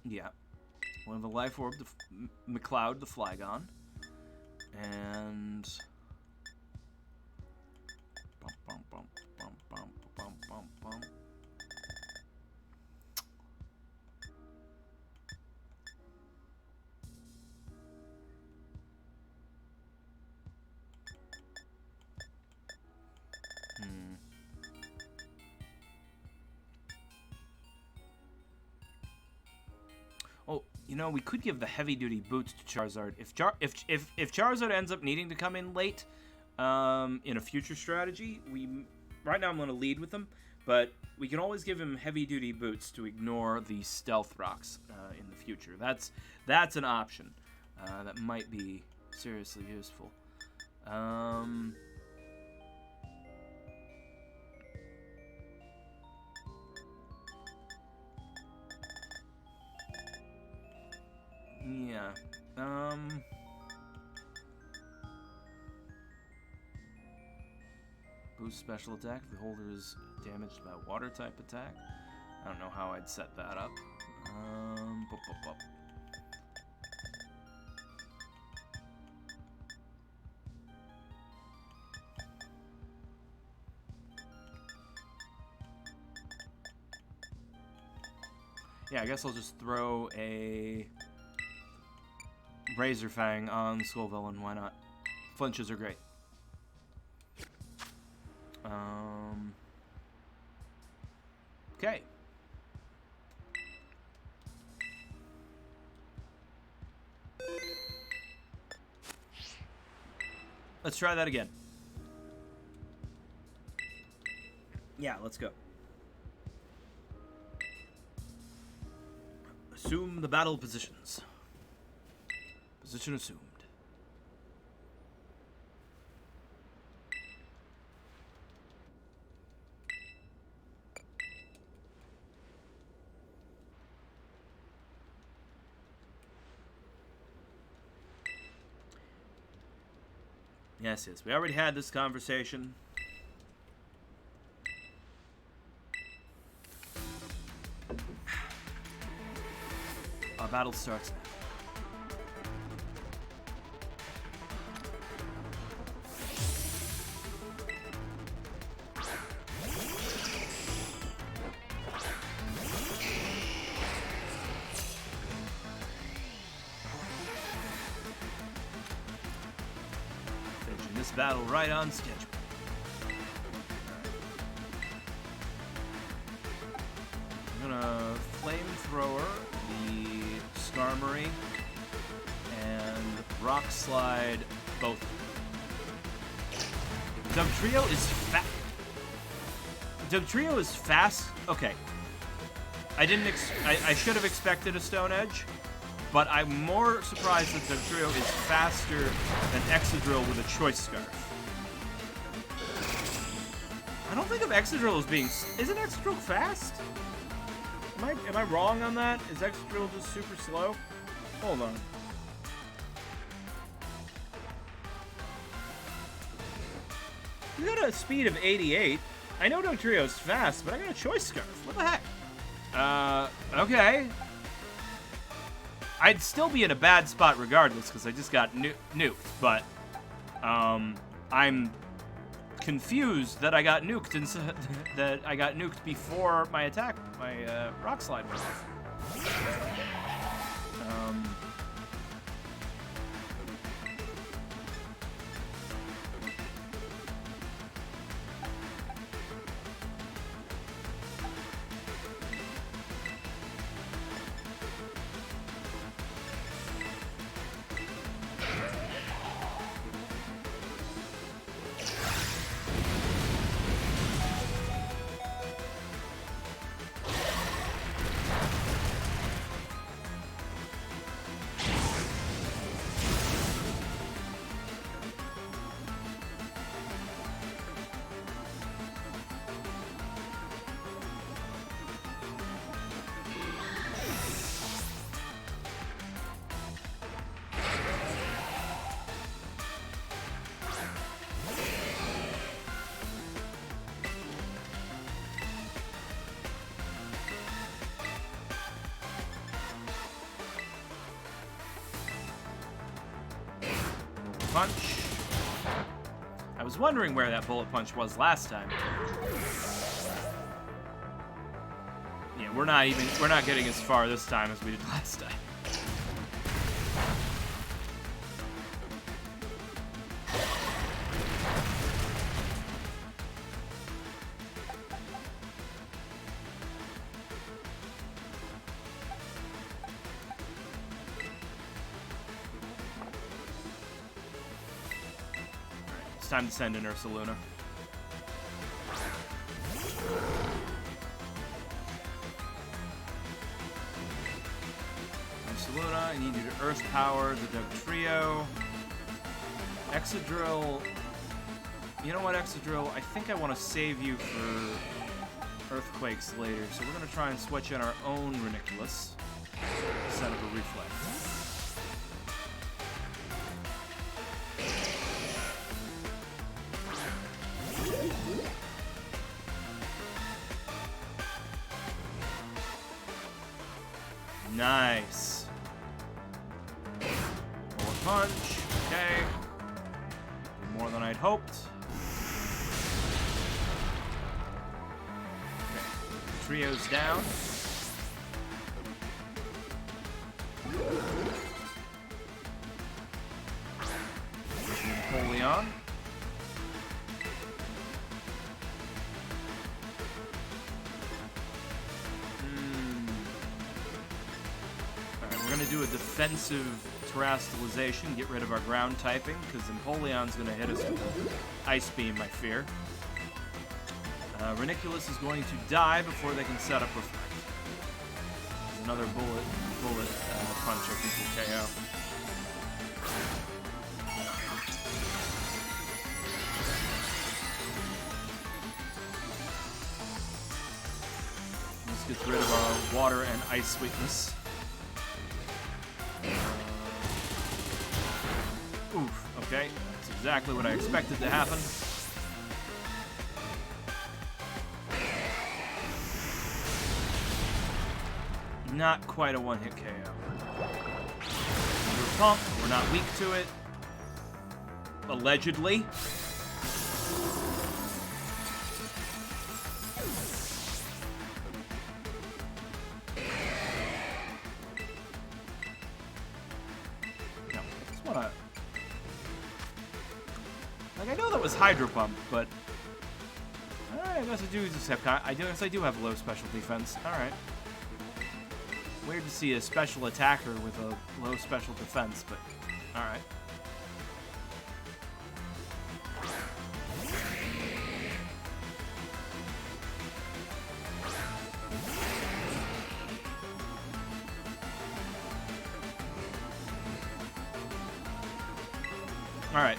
yeah. We'll have a Life Orb to McCloud the Flygon. And oh, you know, we could give the heavy-duty boots to Charizard. If Charizard ends up needing to come in late in a future strategy, right now I'm going to lead with them, but we can always give him heavy-duty boots to ignore the Stealth Rocks in the future. That's an option that might be seriously useful. Yeah. Boost special attack. The holder is damaged by water type attack. I don't know how I'd set that up. Yeah, I guess I'll just throw a Razor Fang on Skullvillain, why not? Flinches are great. Okay. Let's try that again. Yeah, let's go. Assume the battle positions. Position assumed. Yes, we already had this conversation. Our battle starts now. Battle right on schedule. I'm gonna Flamethrower the Skarmory and Rock Slide both. Dugtrio is fast. Dugtrio is fast. Okay. I should have expected a Stone Edge. But I'm more surprised that Dugtrio is faster than Excadrill with a Choice Scarf. I don't think of Excadrill as being... Isn't Excadrill fast? Am I wrong on that? Is Excadrill just super slow? Hold on. You got a speed of 88. I know Dugtrio is fast, but I got a Choice Scarf. What the heck? Okay. I'd still be in a bad spot regardless because I just got nuked, but I'm confused that I got nuked that I got nuked before my attack, my rock slide went off. Punch. I was wondering where that bullet punch was last time. Yeah, we're not getting as far this time as we did last time. Time to send in Ursaluna. Ursaluna, I need you to Earth Power the Dugtrio. Exadrill. You know what, Exadrill? I think I want to save you for Earthquakes later, so we're going to try and switch in our own Reniculus. Set up a Reflex. Nice. Bullet punch. Okay. More than I'd hoped. Okay. Trio's down. Napoleon. We're going to do a defensive terastallization, get rid of our ground typing, because Empoleon's going to hit us with Ice Beam, I fear. Reniculus is going to die before they can set up Reflect. There's another bullet punch I think will KO. This gets rid of our water and ice weakness. Oof, okay. That's exactly what I expected to happen. Not quite a one-hit KO. We're pumped, we're not weak to it. Allegedly. I know that was Hydro Pump, but I guess I do have low special defense. All right. Weird to see a special attacker with a low special defense, but all right. All right.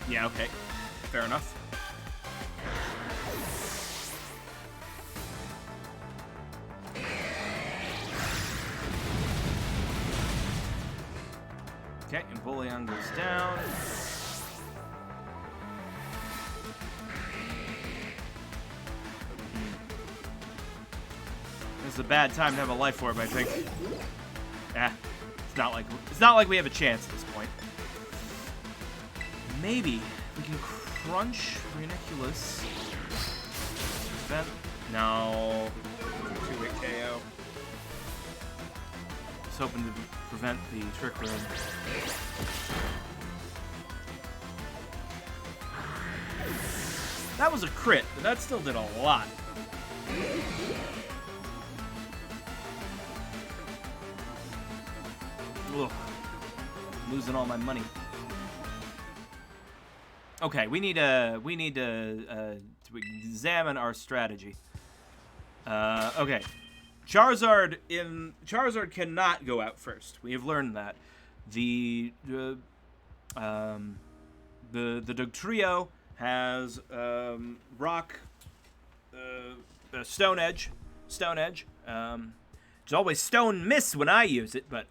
Yeah, okay. Fair enough. Okay, and Bullion goes down. This is a bad time to have a life orb, I think. It's not like we have a chance at this point. Maybe we can crunch Reniculus. Prevent. No. 2-hit KO. Just hoping to prevent the Trick Room. That was a crit, but that still did a lot. Ugh. Losing all my money. Okay, we need to examine our strategy. Okay, Charizard cannot go out first. We have learned that. The Dugtrio has Rock, Stone Edge. It's always Stone Miss when I use it, but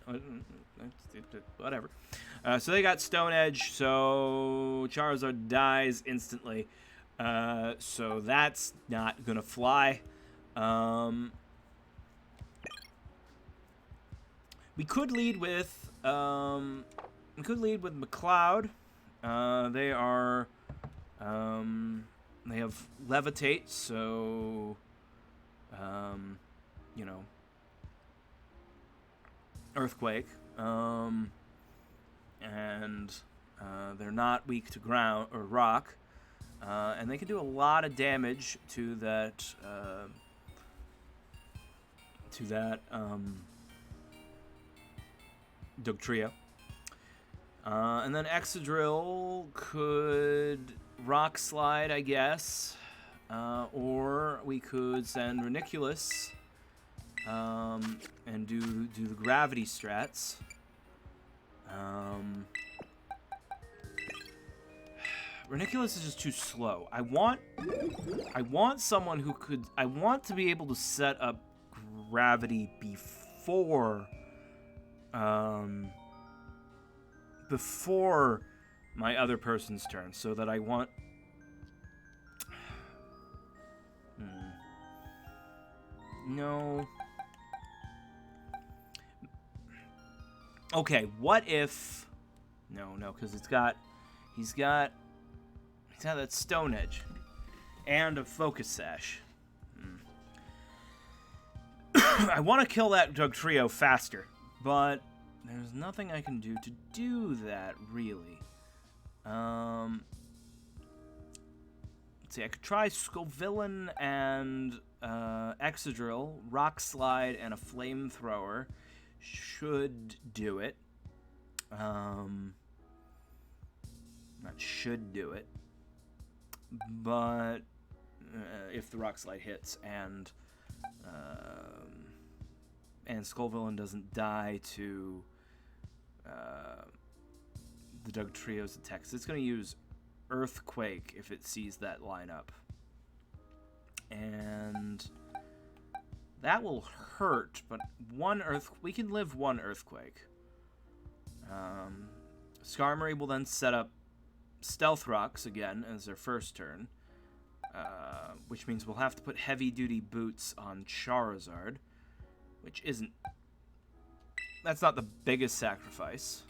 whatever. So they got Stone Edge, so Charizard dies instantly. So that's not gonna fly. We could lead with McLeod. They have Levitate, so you know, Earthquake. And they're not weak to ground or rock, and they can do a lot of damage to that Dugtrio. And then Excadrill could Rock Slide, I guess, or we could send Reniculus and do the gravity strats. Reniculus is just too slow. I want someone who could. I want to be able to set up gravity before my other person's turn, so that I want. No. Okay, what if... No, because he's got that Stone Edge. And a Focus Sash. I want to kill that Dugtrio faster, but there's nothing I can do to do that, really. Let's see, I could try Scovillain and Excadrill, Rock Slide, and a Flamethrower. Should do it. Not should do it. But if the Rock Slide hits and Skullvillain doesn't die to the Dugtrio's attacks, it's going to use Earthquake if it sees that lineup. And that will hurt, but we can live one Earthquake. Skarmory will then set up Stealth Rocks again as their first turn, which means we'll have to put heavy-duty boots on Charizard, which isn't... That's not the biggest sacrifice.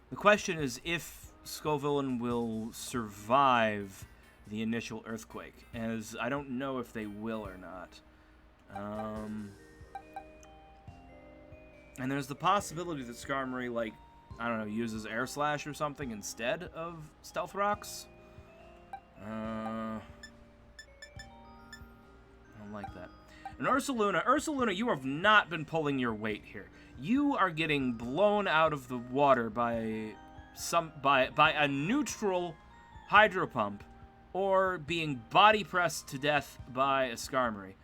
The question is if Scovillain will survive the initial Earthquake, as I don't know if they will or not. And there's the possibility that Skarmory, like, I don't know, uses Air Slash or something instead of Stealth Rocks. I don't like that. And Ursaluna, you have not been pulling your weight here. You are getting blown out of the water by a neutral Hydro Pump, or being body pressed to death by a Skarmory.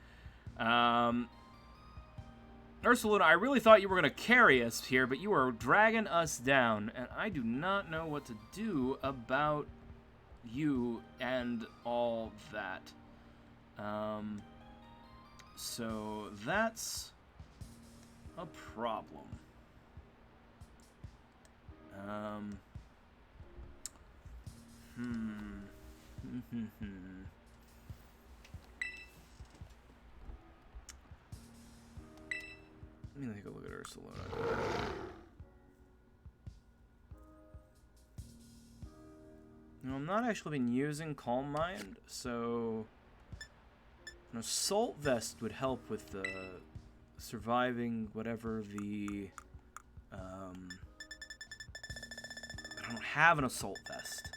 Ursaluna, I really thought you were going to carry us here, but you are dragging us down, and I do not know what to do about you and all that. So that's a problem. Let me take a look at Ursaluna. No, I'm not actually been using Calm Mind, so an Assault Vest would help with the surviving whatever the I don't have an Assault Vest.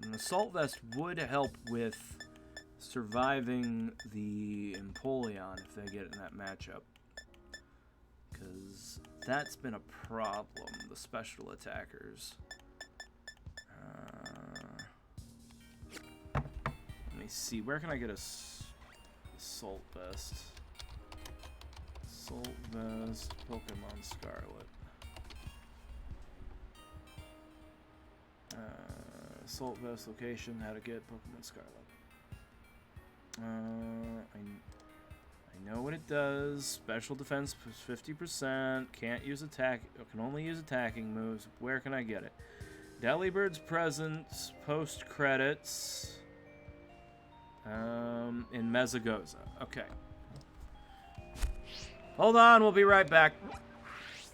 An Assault Vest would help with surviving the Empoleon if they get it in that matchup. Because that's been a problem, the special attackers. Let me see, where can I get a Assault Vest? Assault Vest, Pokemon Scarlet. Assault Vest location, how to get Pokemon Scarlet. I know what it does. Special defense 50%. Can't use attack. Can only use attacking moves. Where can I get it? Delibirds presents. Post credits. In Mezagoza. Okay. Hold on. We'll be right back.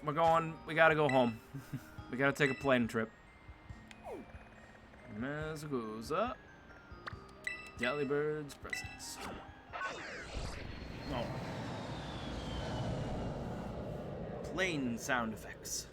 We're going. We gotta go home. We gotta take a plane trip. Mezagoza. Delibirds presents. Oh. Plane sound effects.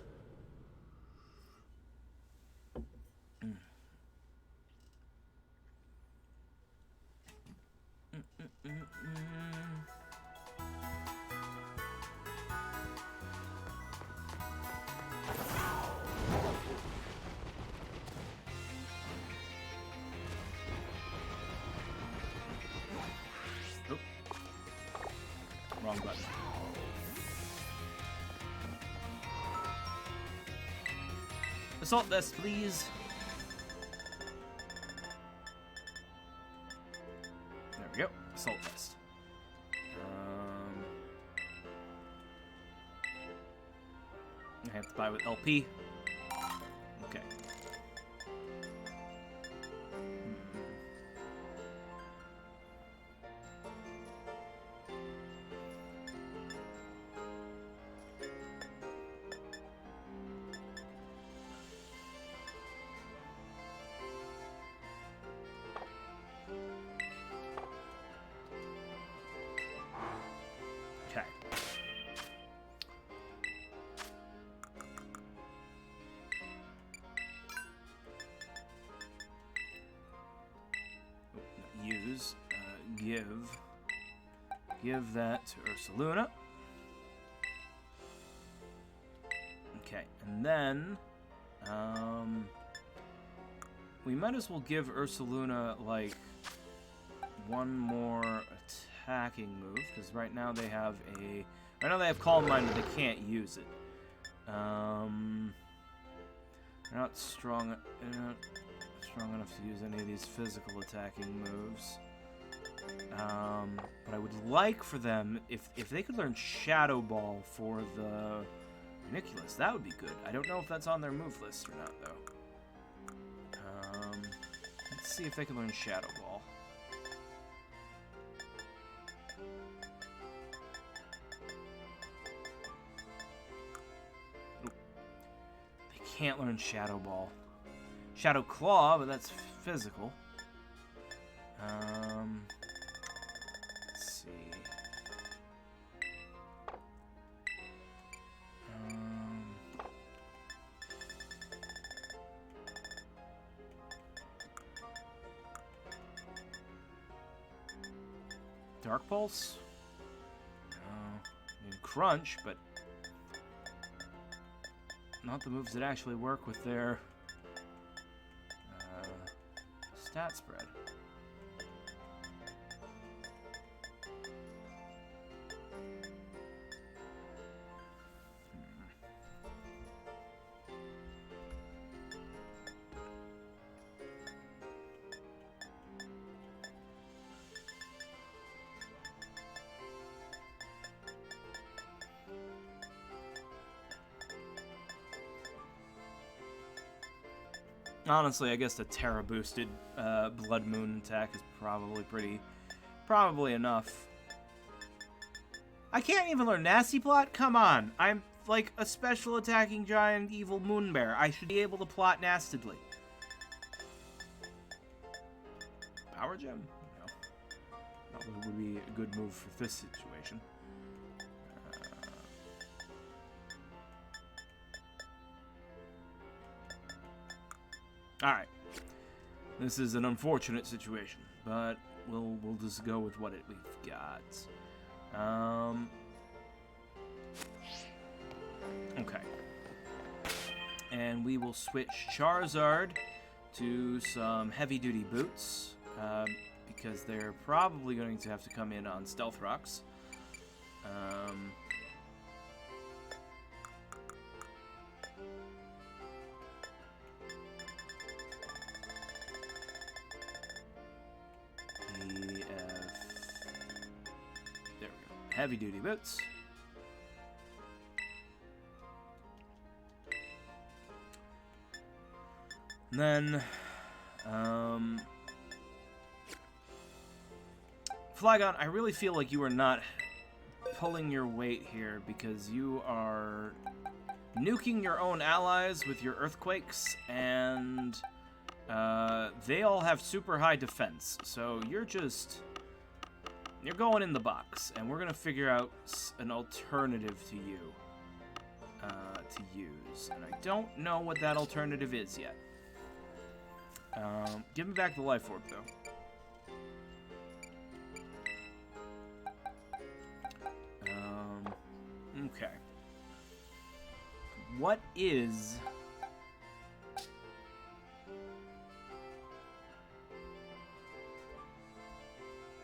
Wrong button. Assault Vest, please. There we go. Assault Vest. I have to buy with LP. Okay. Okay. Use, give that to Ursaluna. Okay, and then, we might as well give Ursaluna, like, one more attacking move, because right now they have Calm Mind, but they can't use it. They're not strong enough to use any of these physical attacking moves. But I would like for them, if they could learn Shadow Ball for the Ranunculus, that would be good. I don't know if that's on their move list or not, though. Let's see if they can learn Shadow Ball. Oop. They can't learn Shadow Ball. Shadow Claw, but that's physical. Let's see. Dark Pulse? I mean, Crunch, but not the moves that actually work with their stat spread. Honestly, I guess the Terra boosted Blood Moon attack is probably enough. I can't even learn Nasty Plot? Come on. I'm like a special attacking giant evil moon bear. I should be able to plot nastedly. Power Gem? No. Not that it would be a good move for this situation. Alright. This is an unfortunate situation, but we'll just go with what we've got. Okay. And we will switch Charizard to some heavy-duty boots, because they're probably going to have to come in on Stealth Rocks. There we go. Heavy-duty boots. And then, Flygon, I really feel like you are not pulling your weight here because you are nuking your own allies with your earthquakes, and they all have super high defense. So you're going in the box, and we're gonna figure out an alternative to you to use, and I don't know what that alternative is yet. Give me back the Life Orb, though. Okay. What is...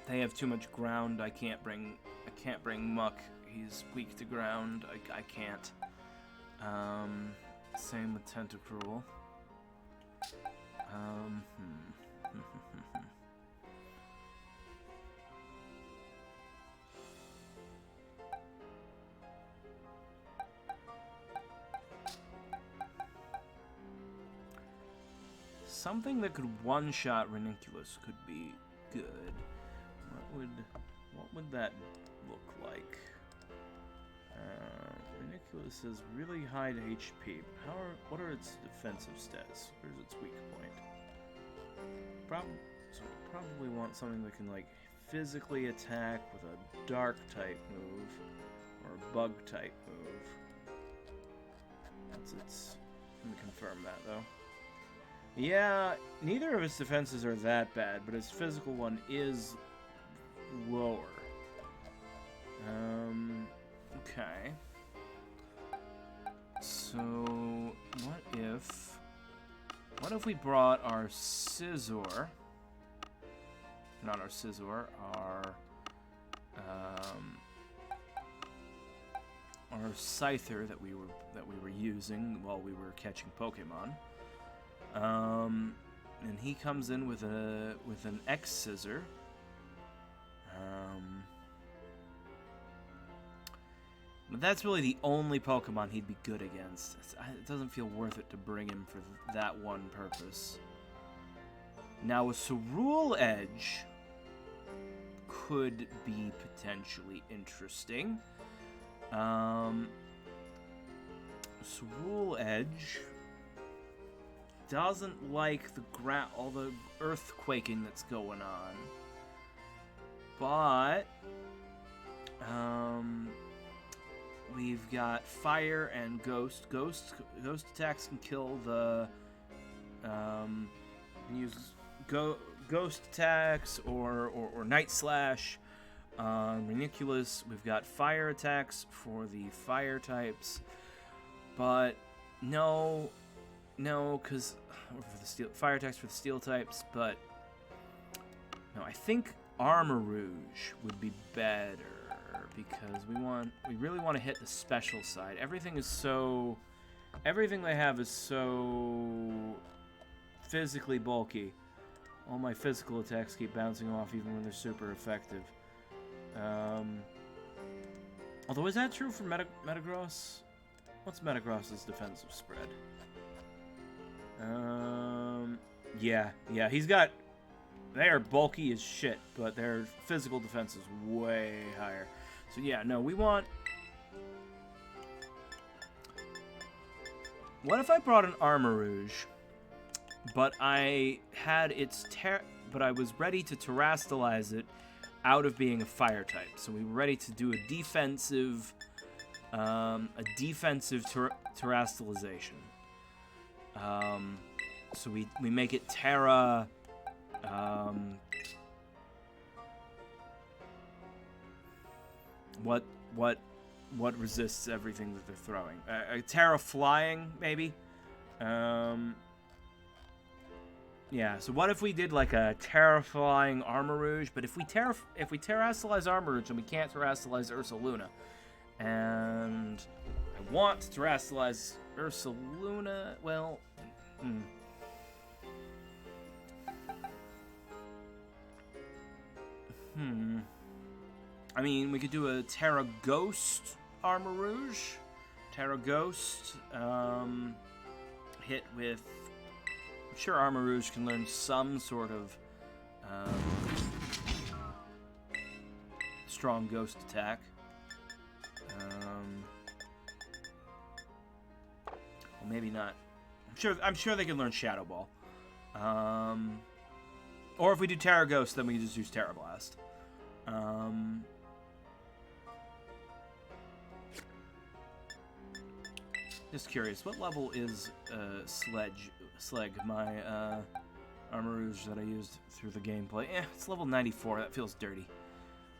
They have too much ground. I can't bring Muck. He's weak to ground. I can't. Same with Tentacruel. Something that could one-shot Ranunculus could be good. What would that look like? Ranunculus has really high HP. What are its defensive stats? Where's its weak point? So I probably want something that can like physically attack with a dark type move or a bug type move. That's its. Let me confirm that though. Yeah, neither of its defenses are that bad, but its physical one is lower. Okay. So, what if we brought our Scizor, not our Scizor, our Scyther that we were using while we were catching Pokemon. And he comes in with an X-Scissor. But that's really the only Pokemon he'd be good against. It doesn't feel worth it to bring him for that one purpose. Now, a Cerule Edge could be potentially interesting. Cerule Edge doesn't like all the earthquaking that's going on, but we've got fire and ghost. Ghost attacks can kill the use ghost attacks or Night Slash. Ranunculus, we've got fire attacks for the fire types, but no, because for the steel fire attacks for the steel types, but no, I think Armor Rouge would be better because we really want to hit the special side. Everything they have is so physically bulky. All my physical attacks keep bouncing off even when they're super effective. Although, is that true for Metagross? What's Metagross's defensive spread? Yeah, he's got... They are bulky as shit, but their physical defense is way higher. So yeah, no, we want... What if I brought an Armor Rouge, but I had its but I was ready to terrastalize it out of being a fire type. So we were ready to do a defensive terrastalization. So we make it Terra. What resists everything that they're throwing? Terra flying, maybe. Yeah. So what if we did like a Terra flying Armor Rouge? But if we terrastalize Armor Rouge, then we can't terrastalize Ursa Luna. And I want to terrastalize Ursa Luna. Well, I mean, we could do a Terra Ghost Armor Rouge. Terra Ghost, hit with... I'm sure Armor Rouge can learn some sort of strong ghost attack. Well, maybe not. I'm sure they can learn Shadow Ball. Or if we do Terra Ghost, then we can just use Terra Blast. Just curious, what level is Sleg, my Armor Rouge that I used through the gameplay? It's level 94. That feels dirty.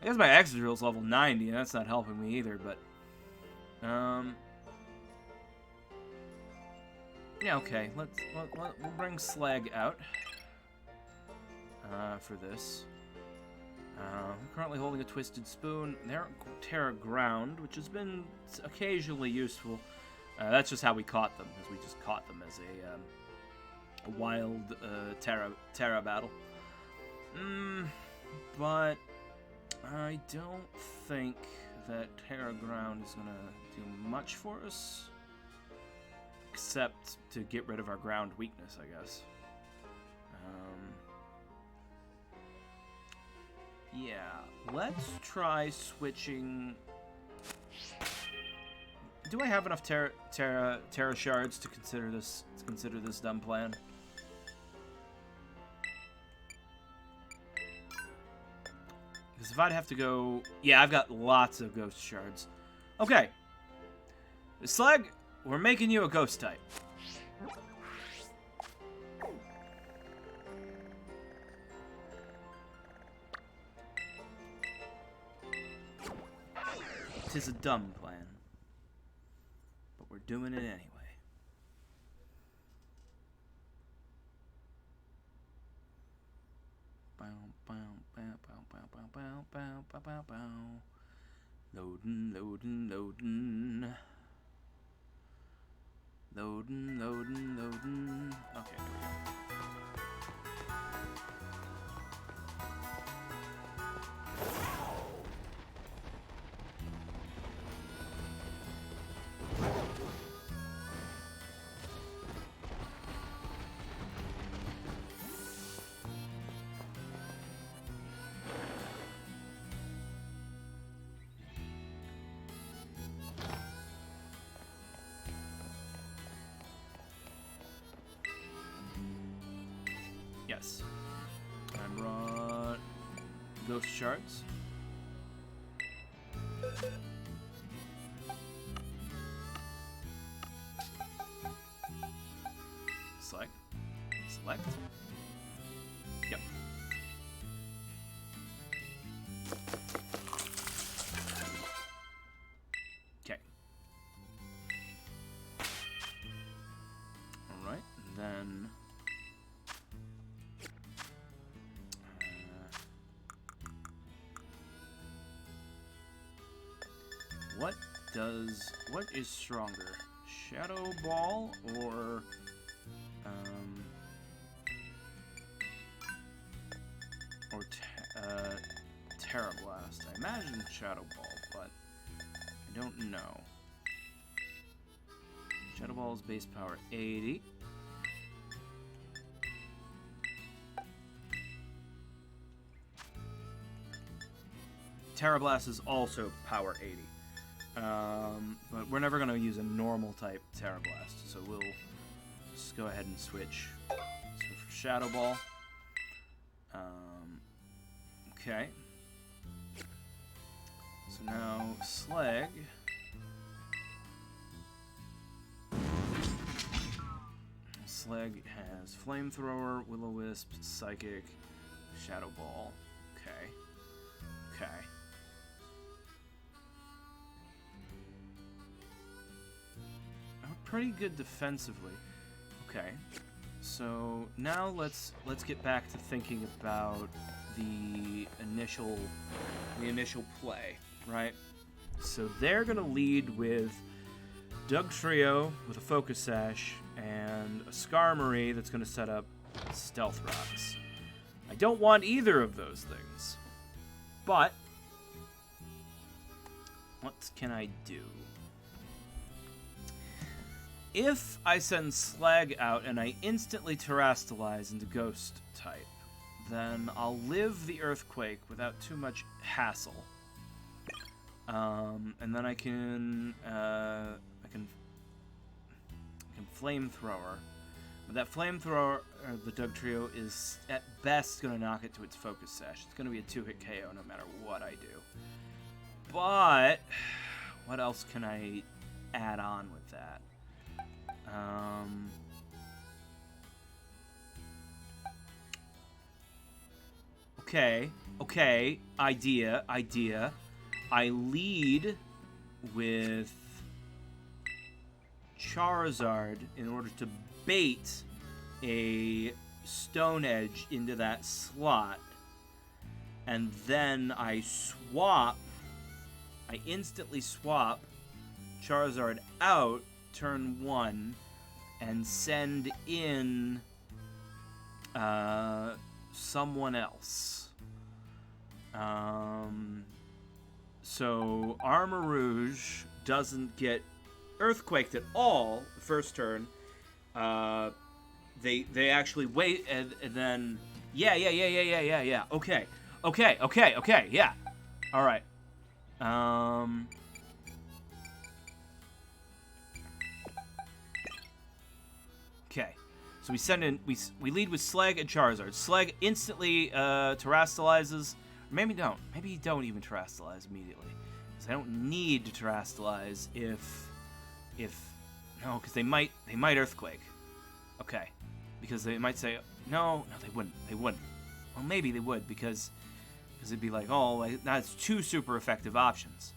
I guess my Excadrill's level 90, and that's not helping me either, but... Yeah, okay. We'll bring Slag out for this. I'm currently holding a Twisted Spoon. They're Terra Ground, which has been occasionally useful. That's just how we caught them, because we just caught them as a wild Terra battle. But I don't think that Terra Ground is going to do much for us, except to get rid of our ground weakness, I guess. Yeah, let's try switching... Do I have enough Terra shards to consider this dumb plan? Because if I'd have to go... Yeah, I've got lots of ghost shards. Okay. Slag, we're making you a ghost type. Tis a dumb plan. But we're doing it anyway. Loading. Okay, there we go. Yes. I brought ghost shards. Select. Yep. Okay. Alright, then... What is stronger? Shadow Ball or Terra Blast? I imagine Shadow Ball, but I don't know. Shadow Ball's base power 80. Terra Blast is also power 80. But we're never going to use a normal type Terra Blast, so we'll just go ahead and switch. So for Shadow Ball. Okay. So now Slag. Slag has Flamethrower, Will-O-Wisp, Psychic, Shadow Ball. Okay. Okay. Pretty good defensively. Okay. So now let's get back to thinking about the initial play, right? So they're gonna lead with Dugtrio with a Focus Sash and a Skarmory that's gonna set up Stealth Rocks. I don't want either of those things, but what can I do? If I send Slag out and I instantly Terrastalize into Ghost type, then I'll live the Earthquake without too much hassle. And then I can Flamethrower. But that Flamethrower, the Dugtrio, is at best going to knock it to its Focus Sash. It's going to be a 2-hit KO no matter what I do. But what else can I add on with that? Okay, idea. I lead with Charizard in order to bait a Stone Edge into that slot, and then I instantly swap Charizard out turn 1 and send in someone else. So Armarouge doesn't get Earthquaked at all the first turn. They actually wait and then yeah. Okay, yeah. All right. Okay, so we send in, we lead with Slag and Charizard. Slag instantly Terrastalizes. Maybe don't. Maybe you don't even Terrastalize immediately, because I don't need to Terrastalize if no, because they might Earthquake. Okay, because they might say no, they wouldn't. Well, maybe they would because it'd be like, oh, like, that's 2 super effective options.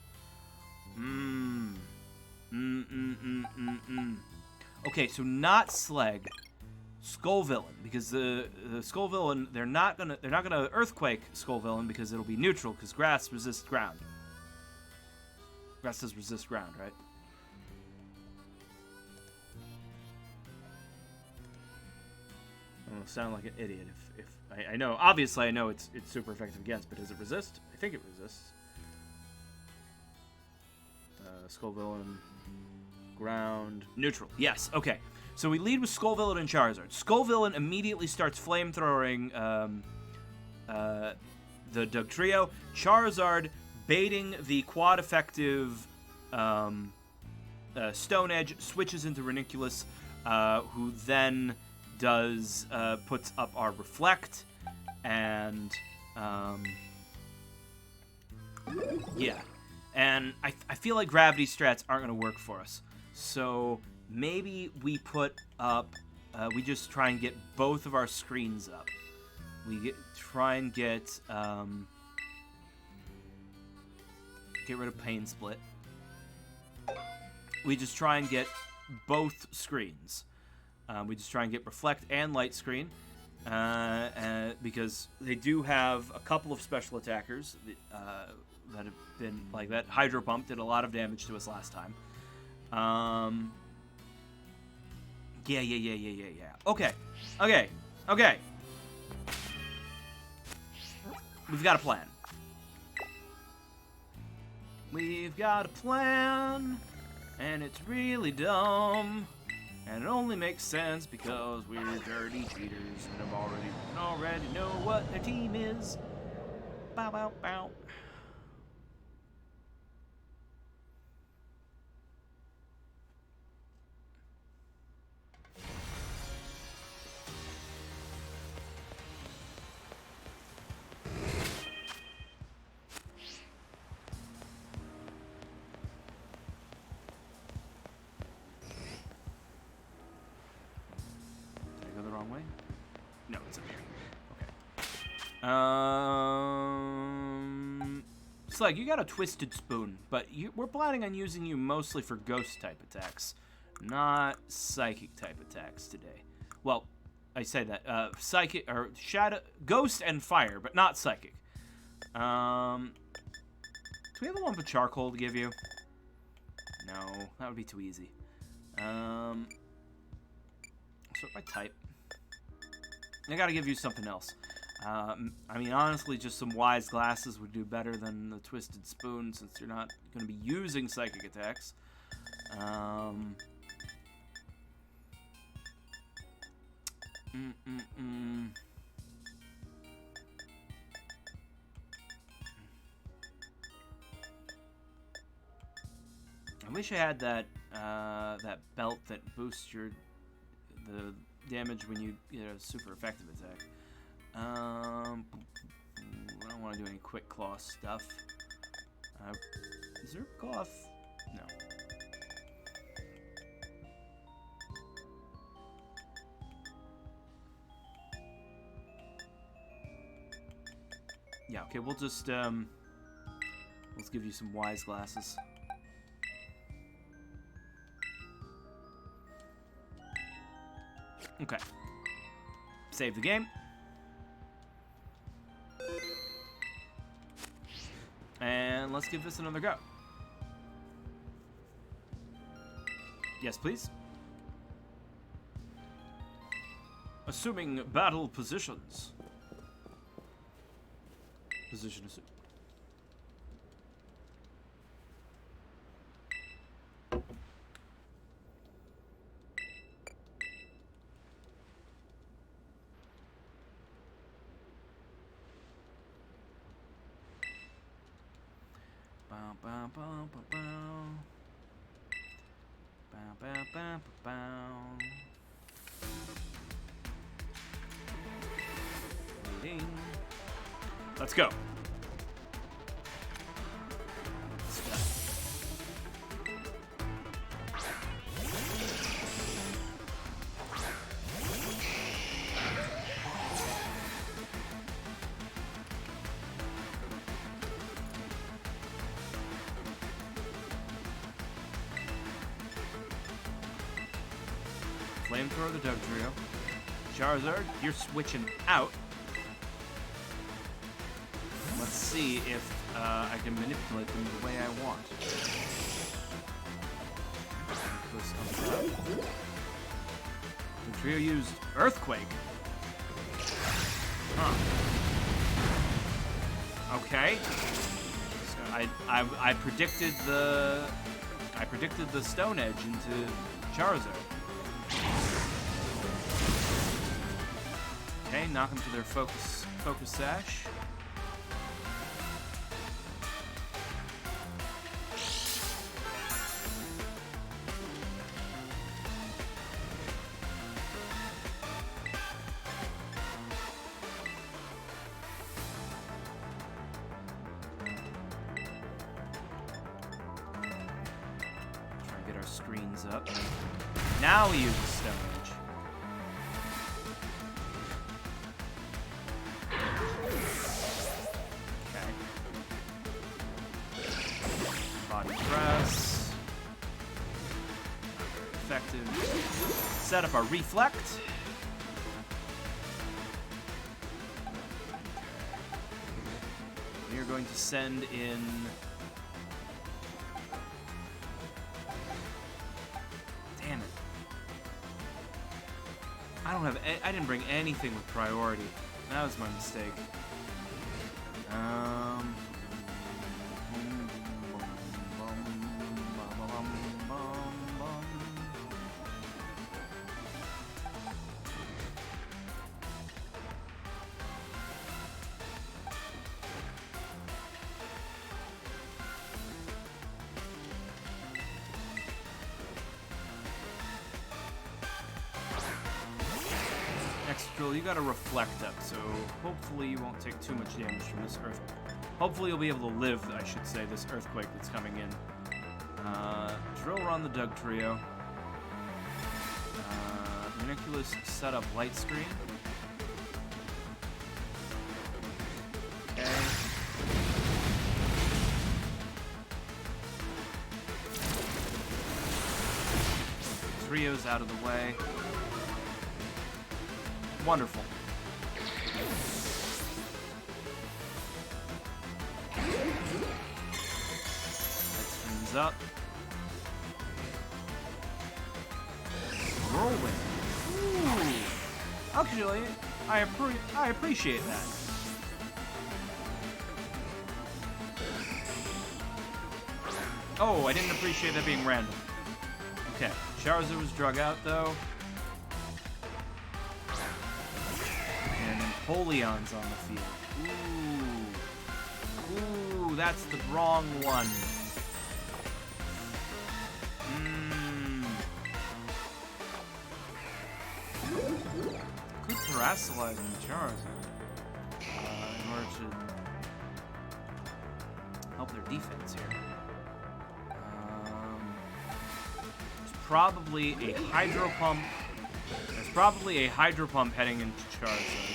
Okay, so not Slag, Skull Villain, because the Skull Villain, they're not gonna Earthquake Skull Villain because it'll be neutral, because grass resists ground. Grass does resist ground, right? I don't sound like an idiot if I know, obviously I know it's super effective against, but does it resist? I think it resists. Skull Villain, ground, neutral. Yes, okay. So we lead with Skull Villain and Charizard. Skull Villain immediately starts flamethrowing the Dugtrio. Charizard baiting the quad effective Stone Edge, switches into Ranunculus, who then does puts up our Reflect, and yeah. And I feel like gravity strats aren't going to work for us. So maybe we put up, we just try and get both of our screens up. We try and get rid of Pain Split. We just try and get both screens. We just try and get Reflect and Light Screen. Because they do have a couple of special attackers that have been, like, that Hydro Pump did a lot of damage to us last time. Yeah. Okay. We've got a plan. And it's really dumb. And it only makes sense because we're dirty cheaters and already know what their team is. Bow. It's like you got a Twisted Spoon, but we're planning on using you mostly for ghost type attacks, not psychic type attacks today. Well, I say that psychic or shadow, ghost and fire, but not psychic. Do we have a lump of charcoal to give you? No, that would be too easy. Sort by type. I gotta give you something else. I mean, honestly, just some wise glasses would do better than the Twisted Spoon, since you're not going to be using psychic attacks. I wish I had that that belt that boosts the damage when you get a super effective attack. I don't want to do any quick claw stuff. Is there a cloth? No. Yeah, okay, we'll just, let's give you some wise glasses. Okay. Save the game. And let's give this another go. Yes, please. Assuming battle positions. Position assumed. Let's go. Flamethrower the Dug Trio. Charizard, you're switching out. Let's see if I can manipulate them the way I want. This comes up. The trio used Earthquake. Huh. Okay. So I predicted the Stone Edge into Charizard. Okay, knock them to their focus sash. Try and get our screens up. Now we use the Stone Edge. Set up our reflect. We are going to send in damn it. I didn't bring anything with priority. That was my mistake. You got to reflect up, so hopefully you won't take too much damage from this earth. Hopefully you'll be able to live, I should say, this earthquake that's coming in. Drill Run the Dug Trio. Ranunculus set up light screen. Rio's out of the way. Wonderful. That spins up. Whirlwind. Ooh. Actually, I appreciate that. Oh, I didn't appreciate that being random. Okay, Charizard was drug out, though. And Empoleon's on the field. Ooh, that's the wrong one. Could Terrasilize the Charizard in order to help their defense here. There's probably a Hydro Pump. There's probably a Hydro Pump heading into Charizard.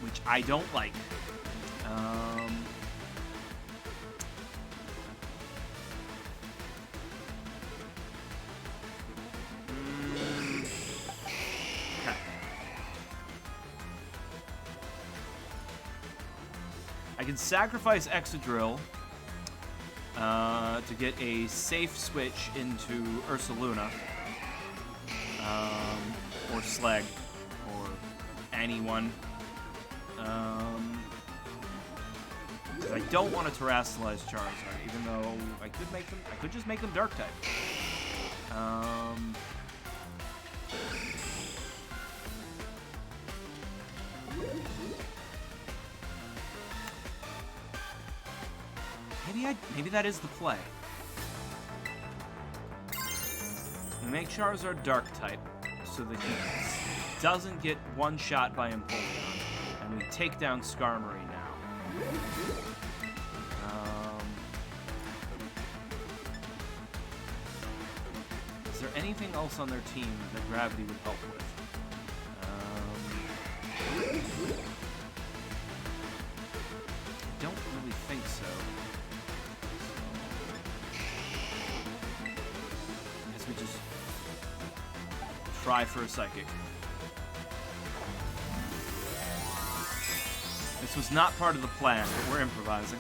Which I don't like. Okay. I can sacrifice Excadrill to get a safe switch into Ursaluna. Or Slag, or anyone. I don't want to Terrasilize Charizard, even though I could just make them Dark type. Maybe that is the play. We make Charizard Dark type, so that he doesn't get one shot by Empoleon, and we take down Skarmory now. Is there anything else on their team that Gravity would help with? I don't really think so. I guess we just try for a Psychic. This was not part of the plan, but we're improvising.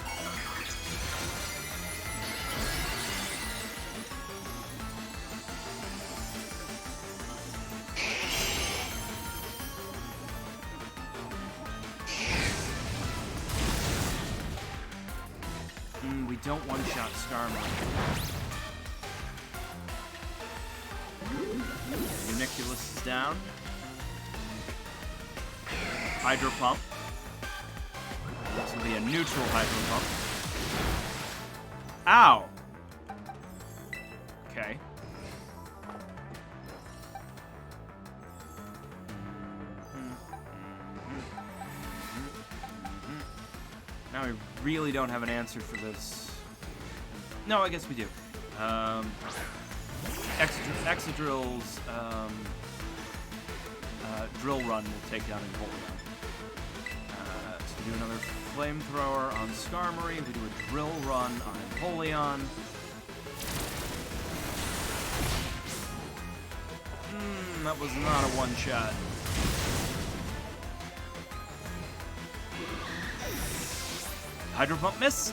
We don't one-shot Skarmory. Uniculus is down. Hydro Pump. This will be a neutral Hydro Pump. Ow! Okay. Now we really don't have an answer for this. No, I guess we do. Excadrill's Drill Run will take down Empoleon. So we do another Flamethrower on Skarmory. We do a Drill Run on Empoleon. That was not a one-shot. Hydro Pump miss.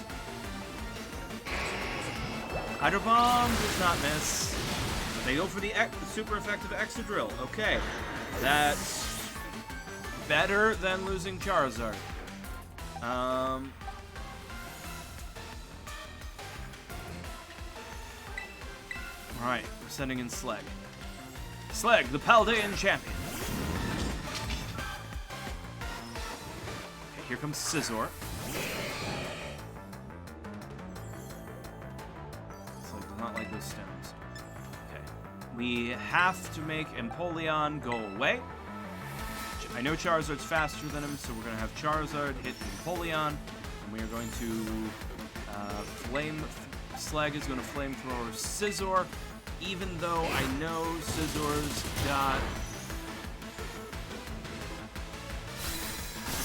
Hydro Bomb does not miss. But they go for the super effective Excadrill. Okay. That's better than losing Charizard. Alright, we're sending in Slag. Slag, the Paldean champion. Okay, here comes Scizor. Not like those stones. Okay. We have to make Empoleon go away. I know Charizard's faster than him, so we're going to have Charizard hit Empoleon. And we are going to Slag is going to Flamethrower Scizor, even though I know Scizor's got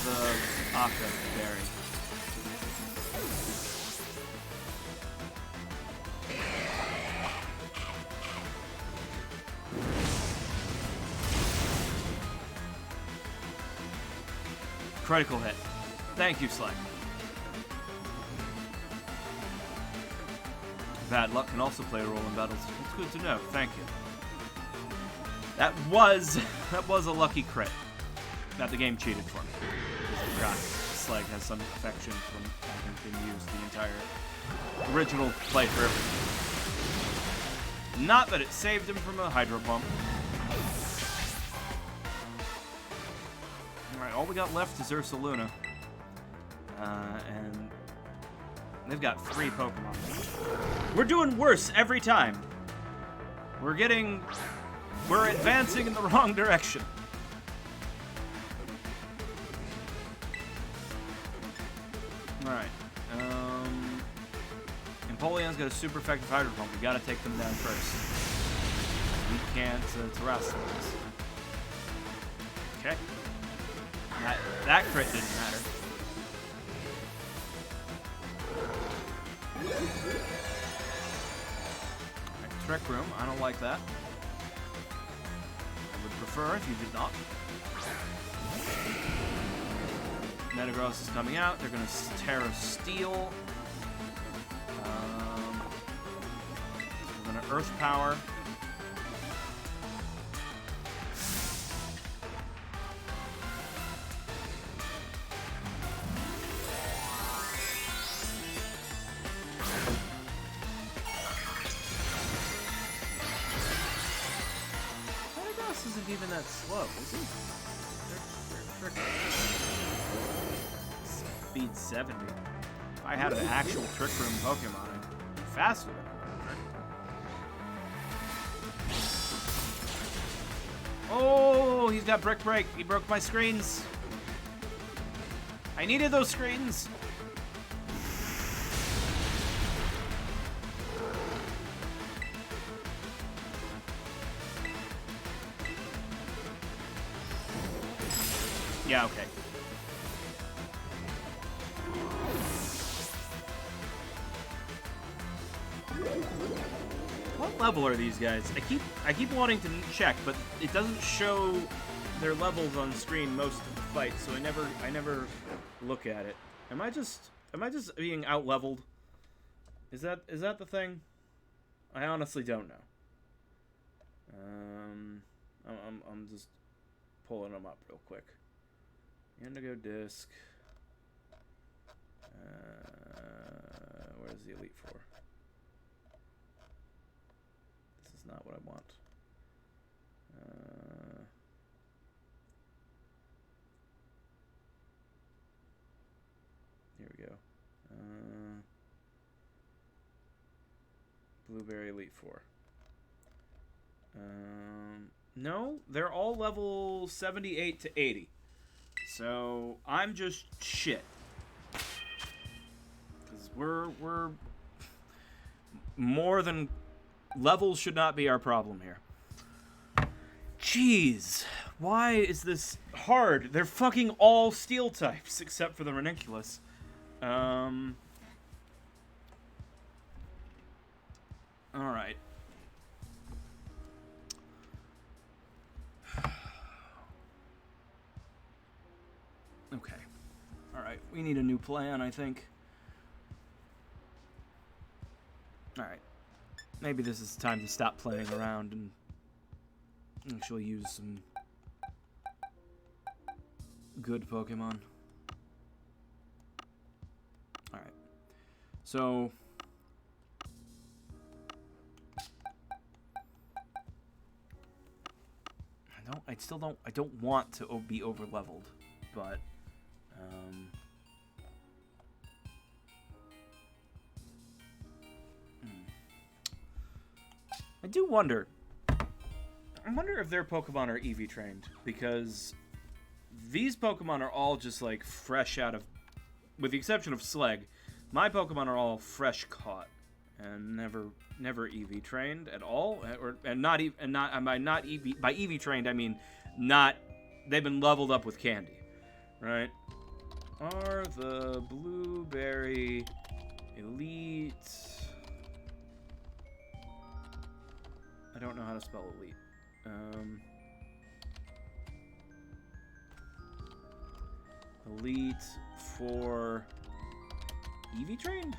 the Aqua Berry. Critical hit. Thank you, Slag. Bad luck can also play a role in battles. It's good to know. Thank you. That was a lucky crit. That the game cheated for me. I forgot. Slag has some affection from having been used the entire original playthrough. Not that it saved him from a hydro pump. Alright, all we got left is Ursaluna. And they've got 3 Pokemon. We're doing worse every time. We're advancing in the wrong direction. Alright. Empoleon's got a super effective Hydro Pump. We gotta take them down first. We can't Terrasilize. Okay. That crit didn't matter. Alright, Trick Room. I don't like that. I would prefer if you did not. Metagross is coming out. They're going to Terra Steel. We're going to Earth Power. Metagross isn't even that slow, is he? They're Speed 70. If I had an actual Trick Room Pokemon, I'd be faster than him. Oh, he's got Brick Break. He broke my screens. I needed those screens. Yeah, okay. What level are these guys? I keep wanting to check, but it doesn't show their levels on screen most of the fight, so I never look at it. Am I just being out leveled? Is that the thing? I honestly don't know. I'm just pulling them up real quick. Indigo Disc. Where's the Elite Four? This is not what I want. Here we go. Blueberry Elite Four. No, they're all level 78 to 80. So I'm just shit. Because we're more than levels should not be our problem here. Jeez, why is this hard? They're fucking all steel types except for the Ranunculus. All right. Okay. Alright, we need a new plan, I think. Alright. Maybe this is time to stop playing around and actually use some good Pokemon. Alright. So I don't want to be over leveled, but I do wonder. I wonder if their Pokemon are EV trained, because these Pokemon are all just like fresh out of, with the exception of Slag, my Pokemon are all fresh caught and never EV trained at all, by EV trained I mean not, they've been leveled up with candy, right? Are the Blueberry Elite? I don't know how to spell elite. Elite for EV trained?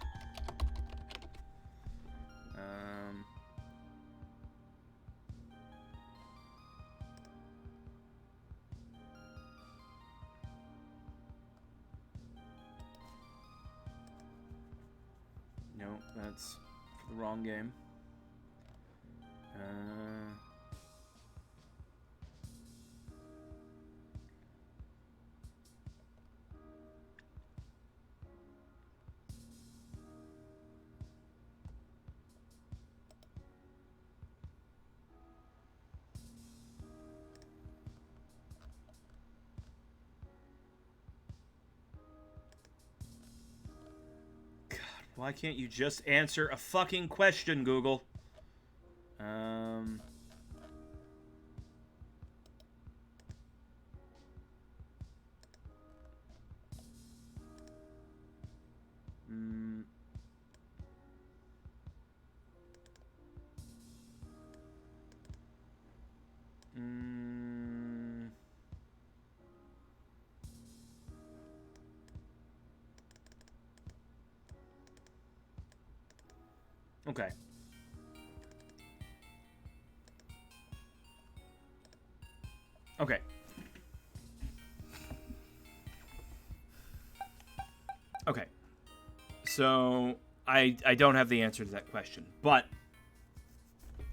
No, that's for the wrong game. Why can't you just answer a fucking question, Google? Okay. Okay. Okay. So, I don't have the answer to that question, but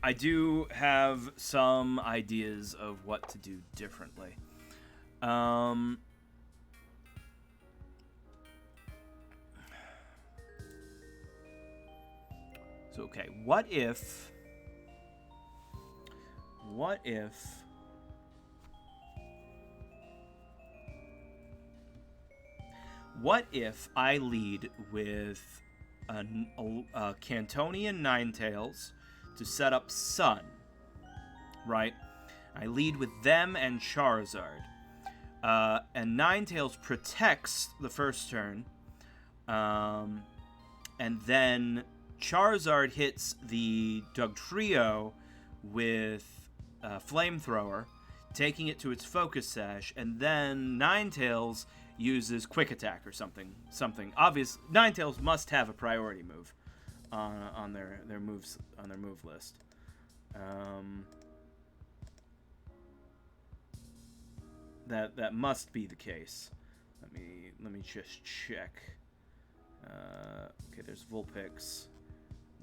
I do have some ideas of what to do differently. So, okay, what if I lead with a Cantonian Ninetales to set up Sun, right? I lead with them and Charizard. And Ninetales protects the first turn, and then Charizard hits the Dugtrio with Flamethrower, taking it to its Focus Sash, and then Ninetales uses Quick Attack or something. Obvious. Ninetales must have a priority move on their moves on their move list. That must be the case. Let me just check. Okay, there's Vulpix,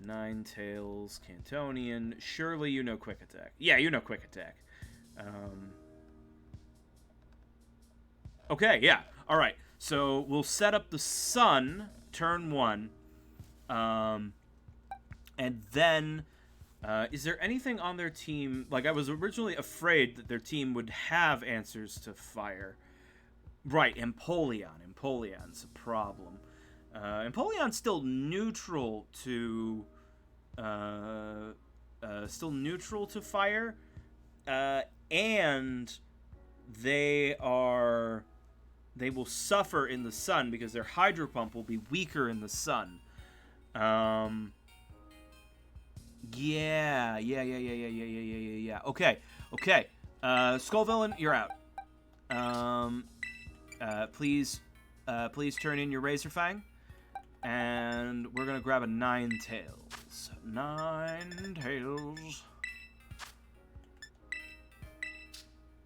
Ninetales, Cantonian. Surely you know Quick Attack. Yeah, you know Quick Attack. Okay, yeah. All right. So we'll set up the Sun turn 1, and then is there anything on their team? Like, I was originally afraid that their team would have answers to fire. Right, Empoleon. Empoleon's a problem. Empoleon's still neutral to fire, and they will suffer in the sun because their Hydro Pump will be weaker in the sun. Yeah. Okay. Skullvillain, you're out. Please turn in your Razor Fang, and we're gonna grab a Ninetales. Ninetales.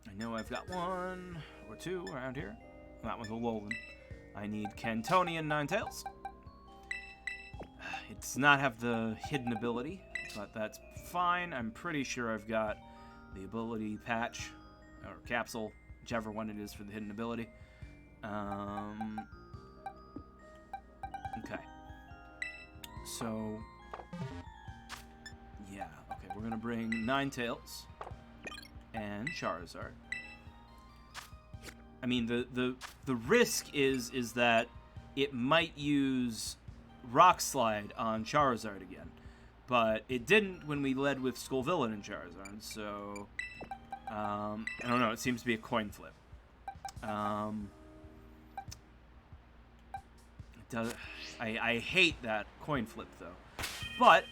I know I've got one or two around here. That one's a Alolan. I need Cantonian Ninetales. It does not have the hidden ability, but that's fine. I'm pretty sure I've got the ability patch, or capsule, whichever one it is for the hidden ability. Okay. So, yeah. Okay, we're gonna bring Ninetales and Charizard. I mean, the risk is that it might use Rock Slide on Charizard again, but it didn't when we led with Skullvillain and Charizard. So I don't know. It seems to be a coin flip. I hate that coin flip though, but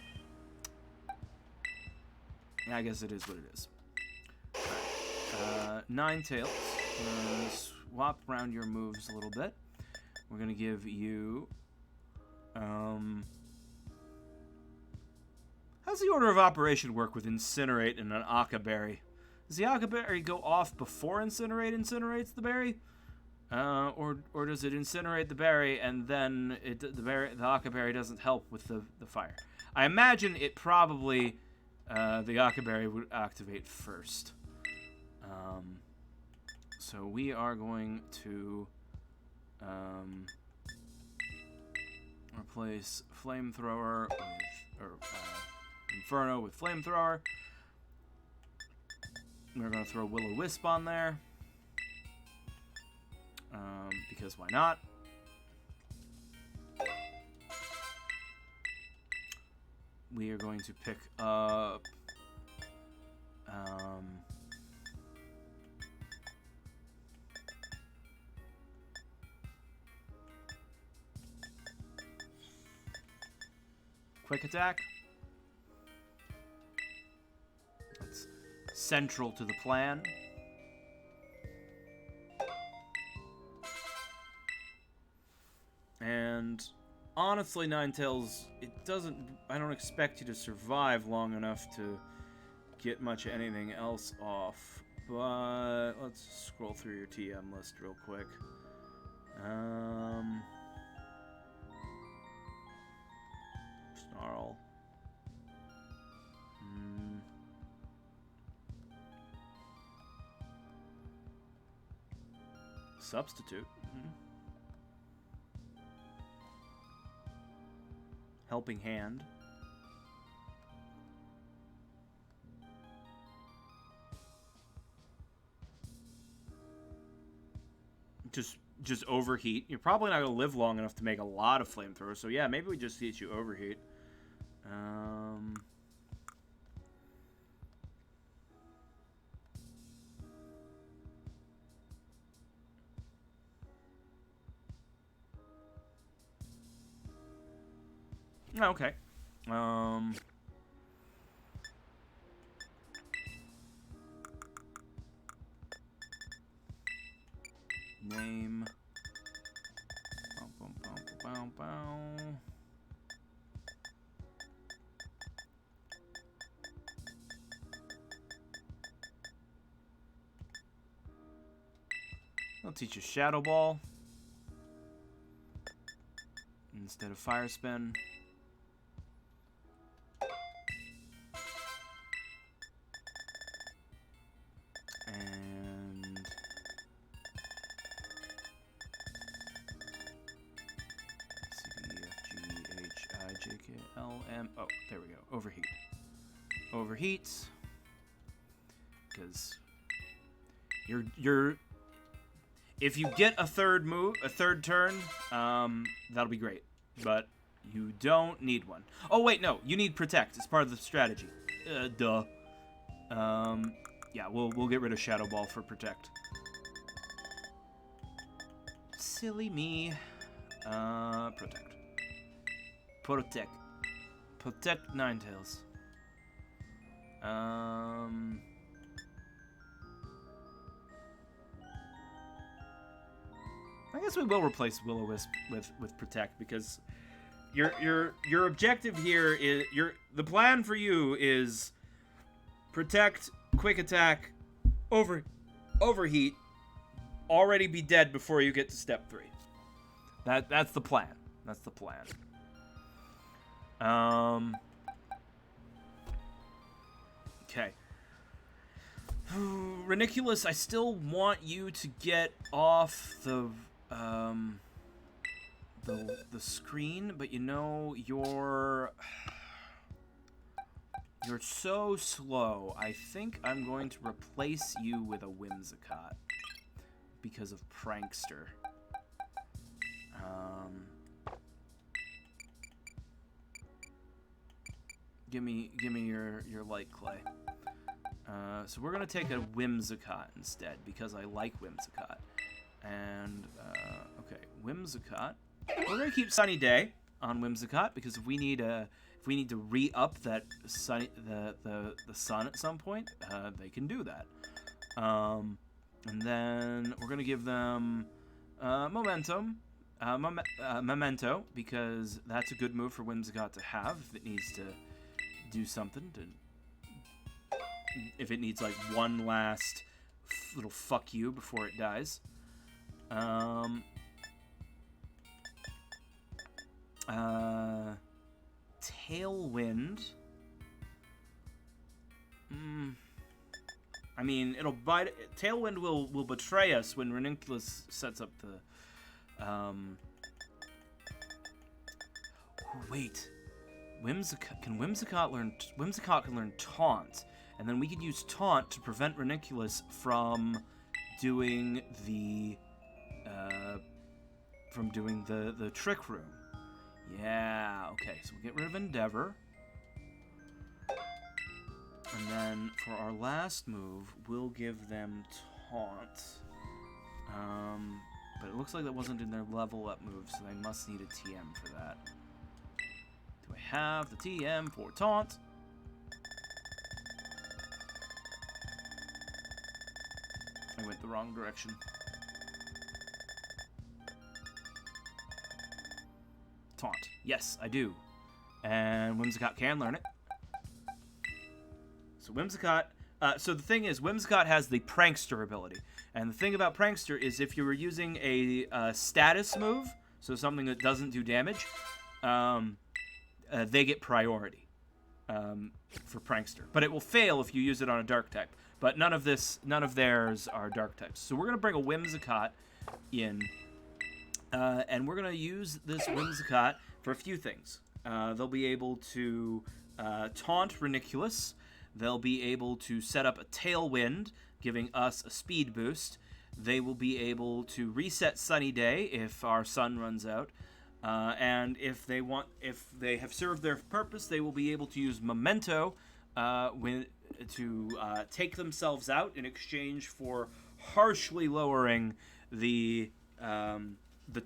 yeah, I guess it is what it is. Ninetales gonna swap around your moves a little bit. We're gonna give you, how's the order of operation work with Incinerate and an Aka Berry? Does the Aka Berry go off before Incinerate incinerates the berry? Or does it incinerate the berry and then the Aka Berry doesn't help with the fire? I imagine it probably, the Aka Berry would activate first. So we are going to replace Flamethrower with, Inferno with Flamethrower. We're going to throw Will-O-Wisp on there. Because why not? We are going to pick up... Quick Attack. That's central to the plan. And honestly, Ninetales, I don't expect you to survive long enough to get much of anything else off. But let's scroll through your TM list real quick. Snarl. Substitute. Helping Hand. Just Overheat. You're probably not going to live long enough to make a lot of Flamethrowers, so yeah, maybe we just teach you Overheat. Okay. Name. I'll teach you Shadow Ball instead of Fire Spin. And C-D-E-F-G-H-I-J-K-L-M. Oh, there we go. Overheat. Overheats. Because you're if you get a third turn, that'll be great. But you don't need one. Oh wait, no, you need Protect. It's part of the strategy. Duh. Yeah, we'll get rid of Shadow Ball for Protect. Silly me. Protect. Protect Ninetales. I guess we will replace Will-O-Wisp with Protect, because your objective here is the plan for you is Protect, Quick Attack, Overheat, already be dead before you get to step 3. That's the plan. That's the plan. Okay. Reniculus, I still want you to get off the screen, but you know, you're so slow. I think I'm going to replace you with a Whimsicott because of Prankster. Give me your Light Clay. So we're gonna take a Whimsicott instead because I like Whimsicott. And okay, Whimsicott. We're gonna keep Sunny Day on Whimsicott because if we need to re-up that the sun at some point, they can do that. And then we're going to give them Memento, because that's a good move for Whimsicott to have if it needs to do something. If it needs, like, one last little fuck you before it dies. Tailwind. I mean, it'll bite. Tailwind will betray us when Ranunculus sets up the. Wait, Whimsicott can learn. Whimsicott can learn Taunt, and then we could use Taunt to prevent Ranunculus from doing the trick room. Yeah. Okay. So we'll get rid of Endeavor. And then for our last move, we'll give them Taunt. But it looks like that wasn't in their level up move, so they must need a TM for that. Do I have the TM for Taunt? I went the wrong direction. Taunt. Yes, I do. And Whimsicott can learn it. So Whimsicott, so the thing is, Whimsicott has the Prankster ability. And the thing about Prankster is if you were using a status move, so something that doesn't do damage, they get priority for Prankster. But it will fail if you use it on a Dark type. But none of theirs are Dark types. So we're going to bring a Whimsicott in, and we're going to use this Whimsicott for a few things. They'll be able to taunt Ranunculus. They'll be able to set up a Tailwind, giving us a speed boost. They will be able to reset Sunny Day if our sun runs out. And if they have served their purpose, they will be able to use Memento to take themselves out in exchange for harshly lowering the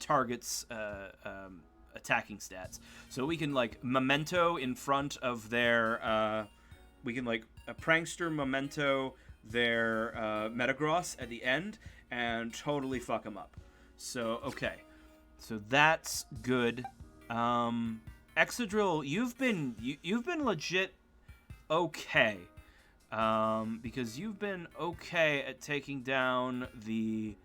target's attacking stats. So we can, like, Memento in front of their... we can, like, a Prankster Memento their Metagross at the end and totally fuck them up. So, okay. So that's good. Excadrill, you've been legit okay. Because you've been okay at taking down the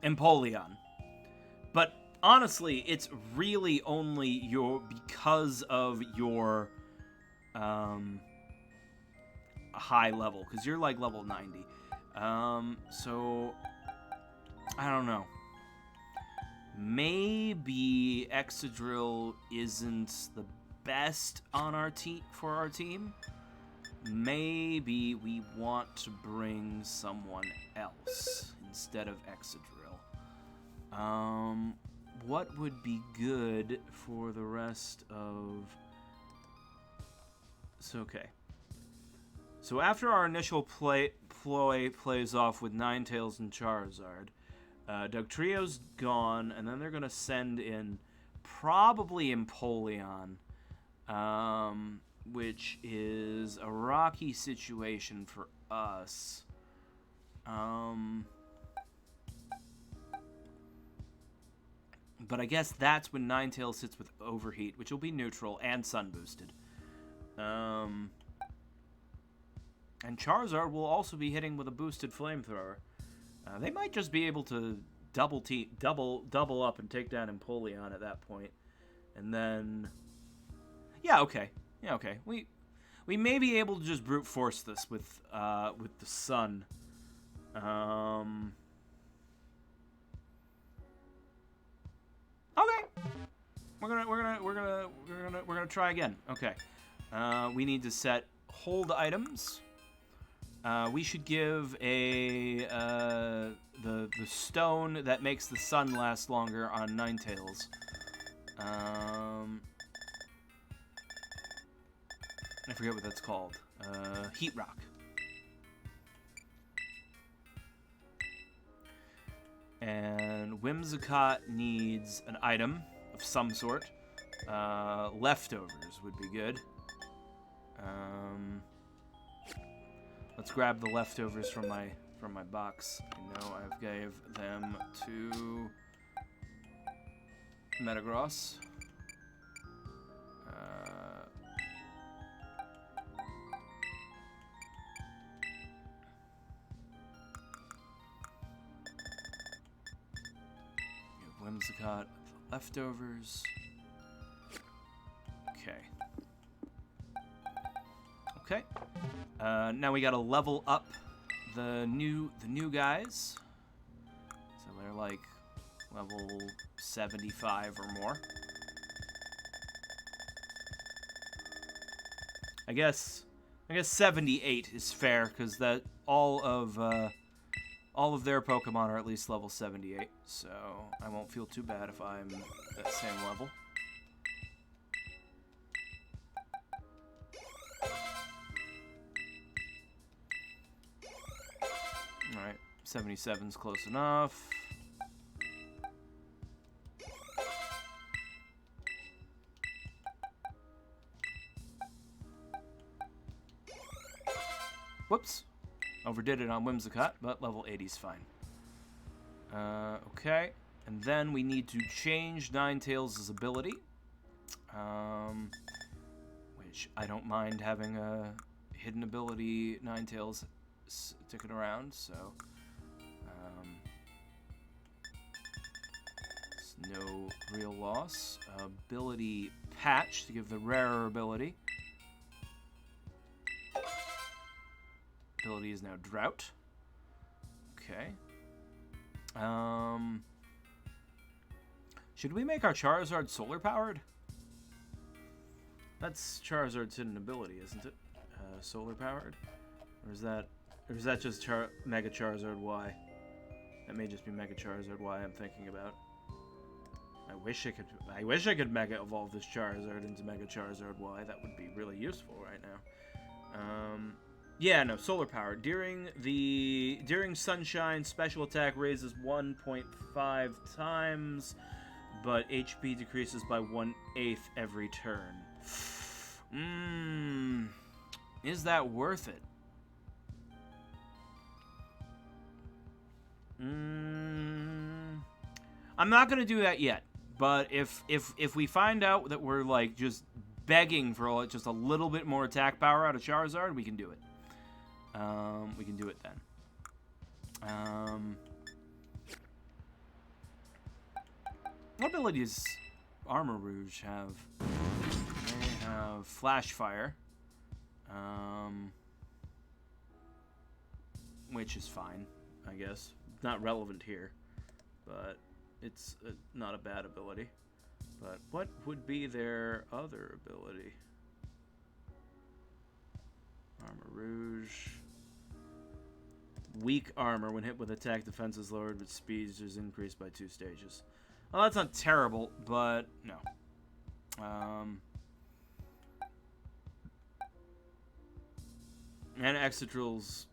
Empoleon. But honestly, it's really only because of your high level, because you're like level 90. So I don't know. Maybe Excadrill isn't the best on for our team. Maybe we want to bring someone else instead of Excadrill. What would be good for the rest of... okay. So after our initial ploy plays off with Ninetales and Charizard, Dugtrio's gone, and then they're going to send in probably Empoleon, which is a rocky situation for us. But I guess that's when Ninetales sits with Overheat, which will be neutral and Sun boosted. And Charizard will also be hitting with a boosted Flamethrower. They might just be able to double up and take down Empoleon at that point. And then... yeah, okay. We may be able to just brute force this with the Sun. Okay. We're gonna try again. Okay. We need to set hold items. We should give the stone that makes the sun last longer on Ninetales. I forget what that's called. Heat Rock. And Whimsicott needs an item of of some sort. Leftovers would be good. Let's grab the leftovers from my box. I know I've gave them to Metagross. Whimsicott, the leftovers. Okay. Okay. Now we gotta level up the new guys. So they're like level 75 or more. I guess 78 is fair because that all of their Pokemon are at least level 78, so I won't feel too bad if I'm at the same level. Alright, 77's close enough. Whoops. Overdid it on Whimsicott, but level 80's fine. Okay. And then we need to change Ninetales' ability. Which I don't mind having a hidden ability Ninetales sticking around, so... it's no real loss. Ability Patch to give the rarer ability. Ability is now Drought. Okay. Should we make our Charizard solar powered? That's Charizard's hidden ability, isn't it? Solar powered? Or is that just Mega Charizard Y? That may just be Mega Charizard Y I'm thinking about. I wish I could Mega Evolve this Charizard into Mega Charizard Y. That would be really useful right now. Yeah, no, solar power. During Sunshine, special attack raises 1.5 times, but HP decreases by 1/8 every turn. Is that worth it? I'm not gonna do that yet, but if we find out that we're like just begging for just a little bit more attack power out of Charizard, we can do it. We can do it then. What abilities Armor Rouge have? They have Flash Fire, which is fine, I guess. Not relevant here, but it's not a bad ability. But what would be their other ability? Armor Rouge. Weak armor. When hit with attack, defense is lowered, but speed is increased by 2 stages. Well, that's not terrible, but no. And Excitril's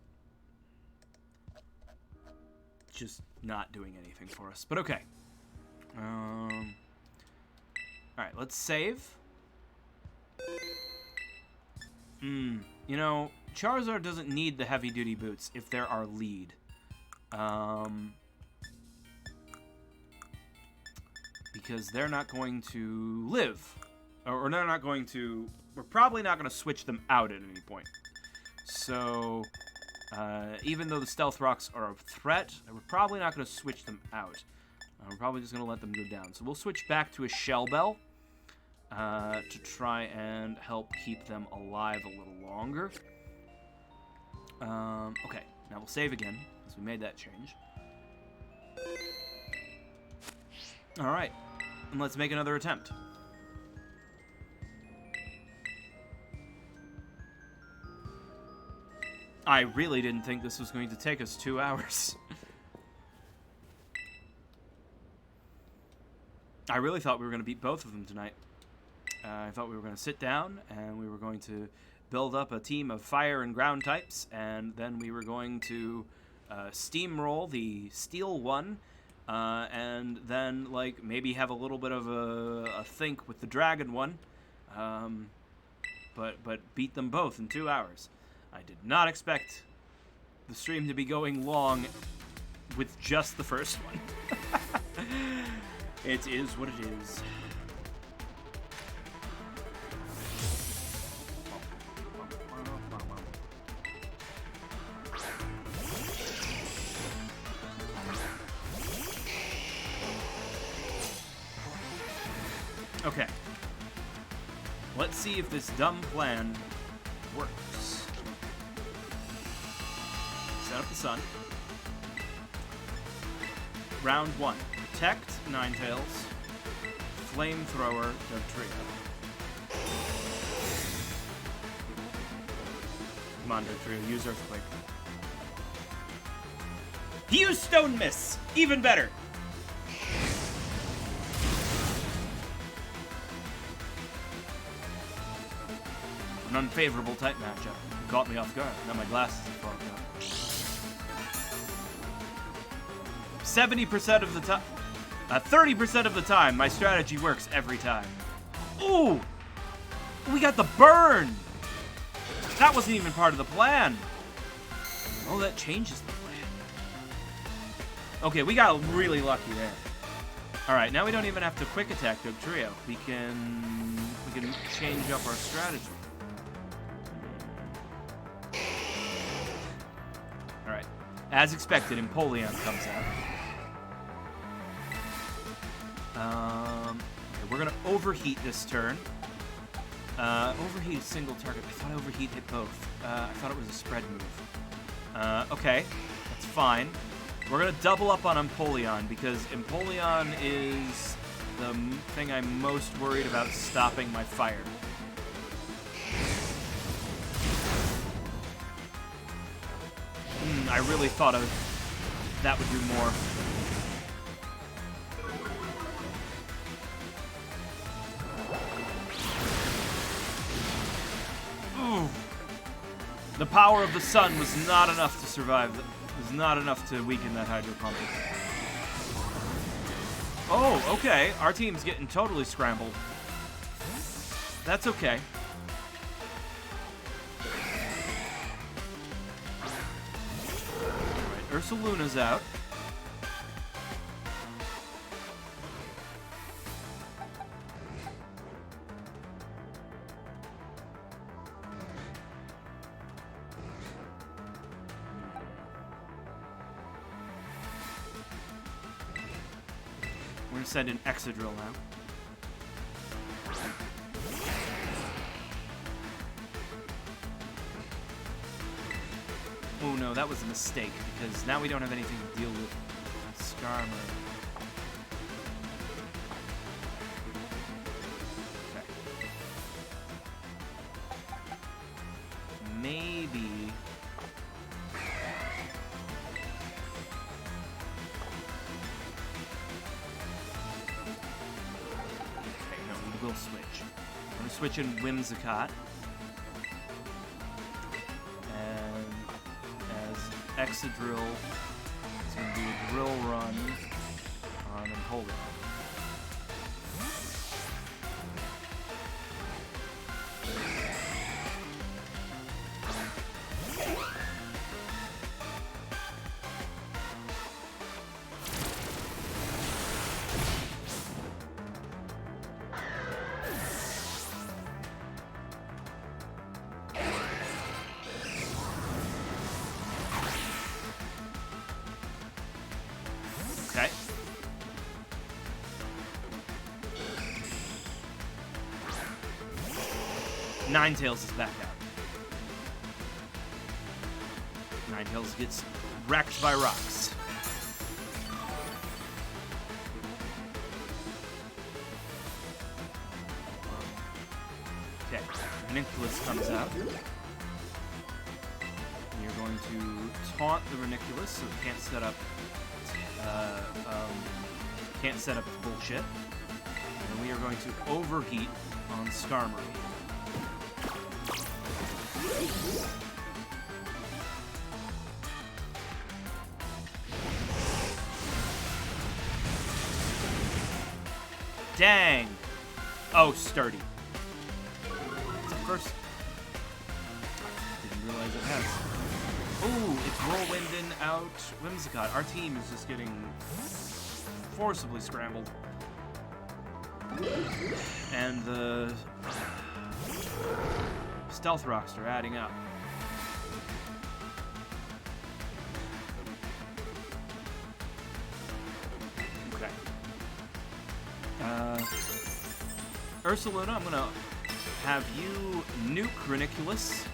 just not doing anything for us, but okay. Alright, let's save. You know, Charizard doesn't need the heavy-duty boots if they're our lead. Because they're not going to live. Or they're not going to... We're probably not going to switch them out at any point. So, even though the Stealth Rocks are a threat, we're probably not going to switch them out. We're probably just going to let them go down. So we'll switch back to a Shell Bell. To try and help keep them alive a little longer. Okay, now we'll save again, because we made that change. Alright, and let's make another attempt. I really didn't think this was going to take us 2 hours. I really thought we were going to beat both of them tonight. I thought we were going to sit down, and we were going to build up a team of fire and ground types, and then we were going to steamroll the Steel one and then, like, maybe have a little bit of a think with the dragon one. But beat them both in 2 hours. I did not expect the stream to be going long with just the first one. It is what it is. Okay. Let's see if this dumb plan works. Set up the sun. Round 1. Protect, Ninetales. Flamethrower, Dugtrio. Come on, Dugtrio, use Earthquake. He used Stone Miss! Even better! An unfavorable type matchup. Caught me off guard. Now my glasses are fogged up. 70% of the time... 30% of the time, my strategy works every time. Ooh! We got the burn! That wasn't even part of the plan. Oh, that changes the plan. Okay, we got really lucky there. Alright, now we don't even have to quick attack Dugtrio. We can change up our strategy. Alright. As expected, Empoleon comes out. Okay, we're gonna overheat this turn. Overheat a single target. I thought overheat hit both. I thought it was a spread move. Okay, that's fine. We're gonna double up on Empoleon because Empoleon is the thing I'm most worried about stopping my fire. I really thought that would do more. Ooh. The power of the sun was not enough to survive. Was not enough to weaken that Hydro Pump. Oh, okay. Our team's getting totally scrambled. That's okay. Alright, Ursaluna's out. We're gonna send in Excadrill now. Oh no, that was a mistake, because now we don't have anything to deal with Skarmory. Okay. Maybe... We'll switch. I'm going to switch in Whimsicott. And as Excadrill is going to do a Drill Run on Empoleon. Okay. Ninetales is back out. Ninetales gets wrecked by rocks. Okay, Ranunculus comes out. You're going to taunt the Ranunculus so it can't set up bullshit. And we are going to overheat on Skarmory. Dang. Oh, sturdy. It's at first. Didn't realize it has. Ooh, it's Whirlwinding out Whimsicott. Our team is just getting forcibly scrambled. And the Stealth Rocks are adding up. Okay. Ursaluna, I'm gonna have you nuke Reniculus.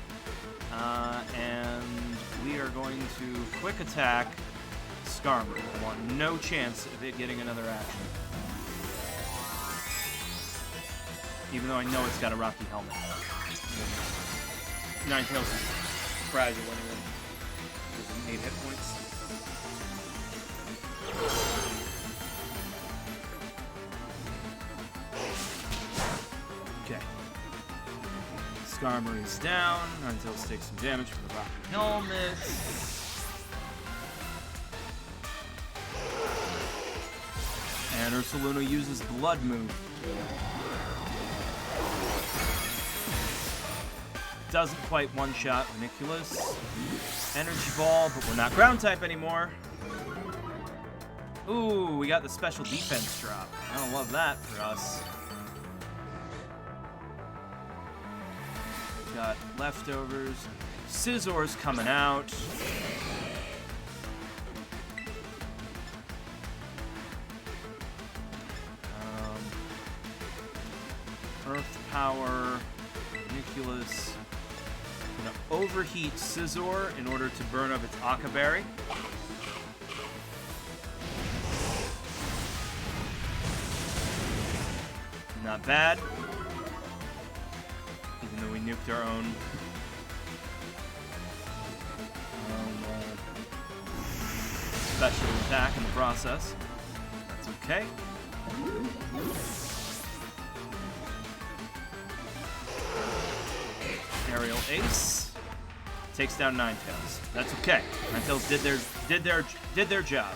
And we are going to quick attack Skarmory. I want no chance of it getting another action. Even though I know it's got a Rocky Helmet. Ninetales is fragile anyway. Doesn't need hit points. Okay. Skarmory's down. Ninetales takes some damage from the Rocky Helmet. And Ursaluna uses Blood Moon. Doesn't quite one-shot Reniculus. Energy Ball, but we're not ground type anymore. Ooh, we got the special defense drop. I don't love that for us. We got leftovers. Scissor's coming out. Earth Power, Reniculus. Gonna overheat Scizor in order to burn up its Akka Berry. Not bad. Even though we nuked our own special attack in the process. That's okay. Aerial Ace takes down Ninetales. That's okay. Ninetales did their job.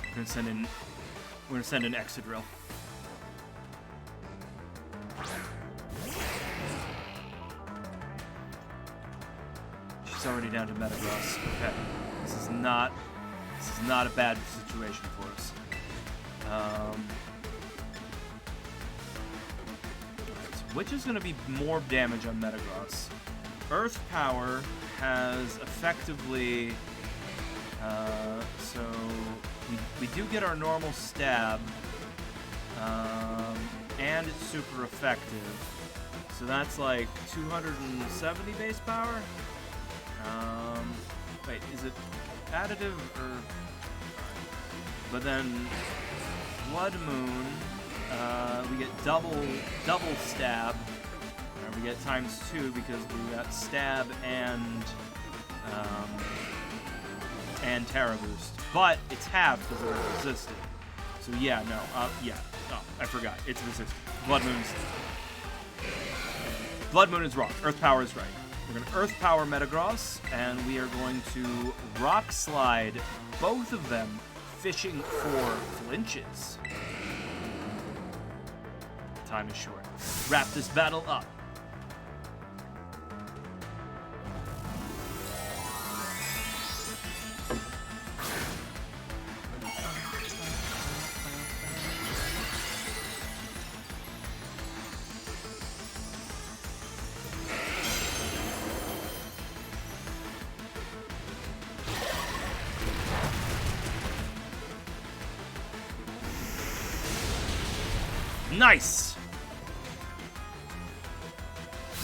We're gonna send in Excadrill. She's already down to Metagross. Okay. This is not a bad situation for us. Which is going to be more damage on Metagross? Earth Power has effectively... so we do get our normal stab, and it's super effective. So that's like 270 base power? Wait, is it additive or... But then Blood Moon, we get double stab. We get ×2 because we got stab and Terra Boost. But it's half because we're resisted. So yeah, no, yeah. Oh, I forgot. It's resisted. Blood Moon is wrong. Earth Power is right. We're going to Earth Power Metagross, and we are going to Rock Slide both of them, fishing for flinches. Time is short. Wrap this battle up. Nice!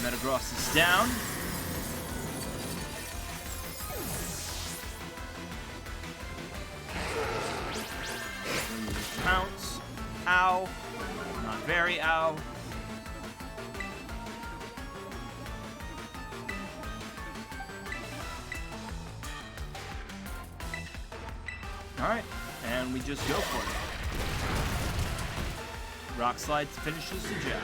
Metagross is down. Pounce. Ow. Not very ow. Alright, and we just go for it. Rock Slide finishes the job.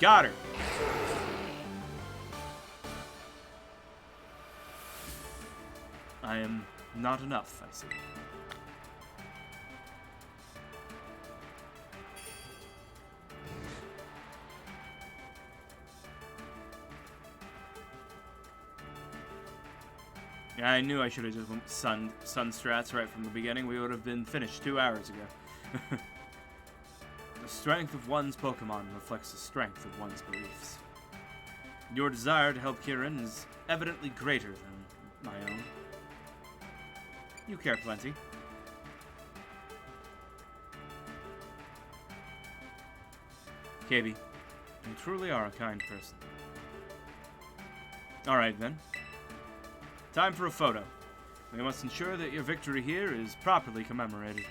Got her. I am not enough, I see. Yeah, I knew I should have just went sun strats right from the beginning. We would have been finished 2 hours ago. The strength of one's Pokemon reflects the strength of one's beliefs. Your desire to help Kieran is evidently greater than my own. You care plenty. KB, you truly are a kind person. Alright then. Time for a photo. We must ensure that your victory here is properly commemorated.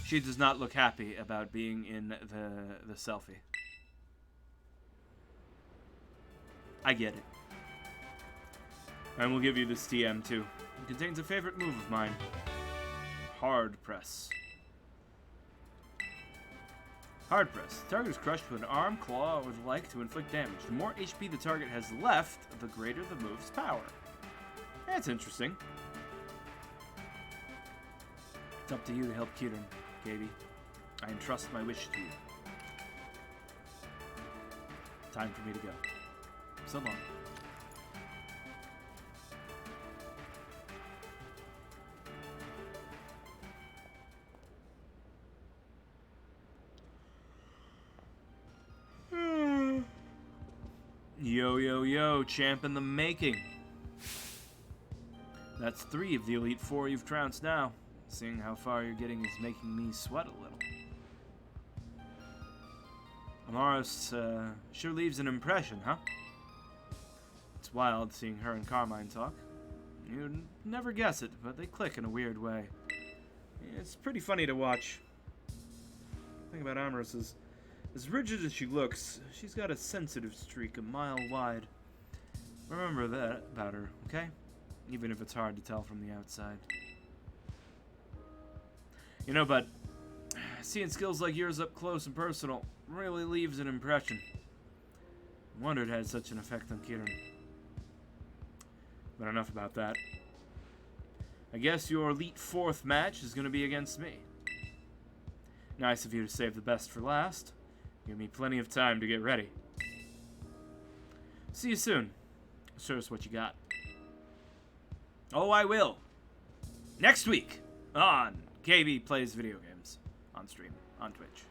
She does not look happy about being in the selfie. I get it. And we'll give you this TM too. It contains a favorite move of mine. Hard press. Hard press. The target is crushed with an arm, claw, or the like to inflict damage. The more HP the target has left, the greater the move's power. That's interesting. It's up to you to help Kieran, Katie. I entrust my wish to you. Time for me to go. So long. Yo, yo, yo, champ in the making. That's 3 of the Elite 4 you've trounced now. Seeing how far you're getting is making me sweat a little. Amaris sure leaves an impression, huh? It's wild seeing her and Carmine talk. You'd never guess it, but they click in a weird way. It's pretty funny to watch. The thing about Amaris is, as rigid as she looks, she's got a sensitive streak a mile wide. Remember that about her, okay? Even if it's hard to tell from the outside. You know, but seeing skills like yours up close and personal really leaves an impression. I wonder it had such an effect on Kieran. But enough about that. I guess your Elite 4th match is going to be against me. Nice of you to save the best for last. Give me plenty of time to get ready. See you soon. Show us what you got. Oh, I will. Next week on KB Plays Video Games. On stream. On Twitch.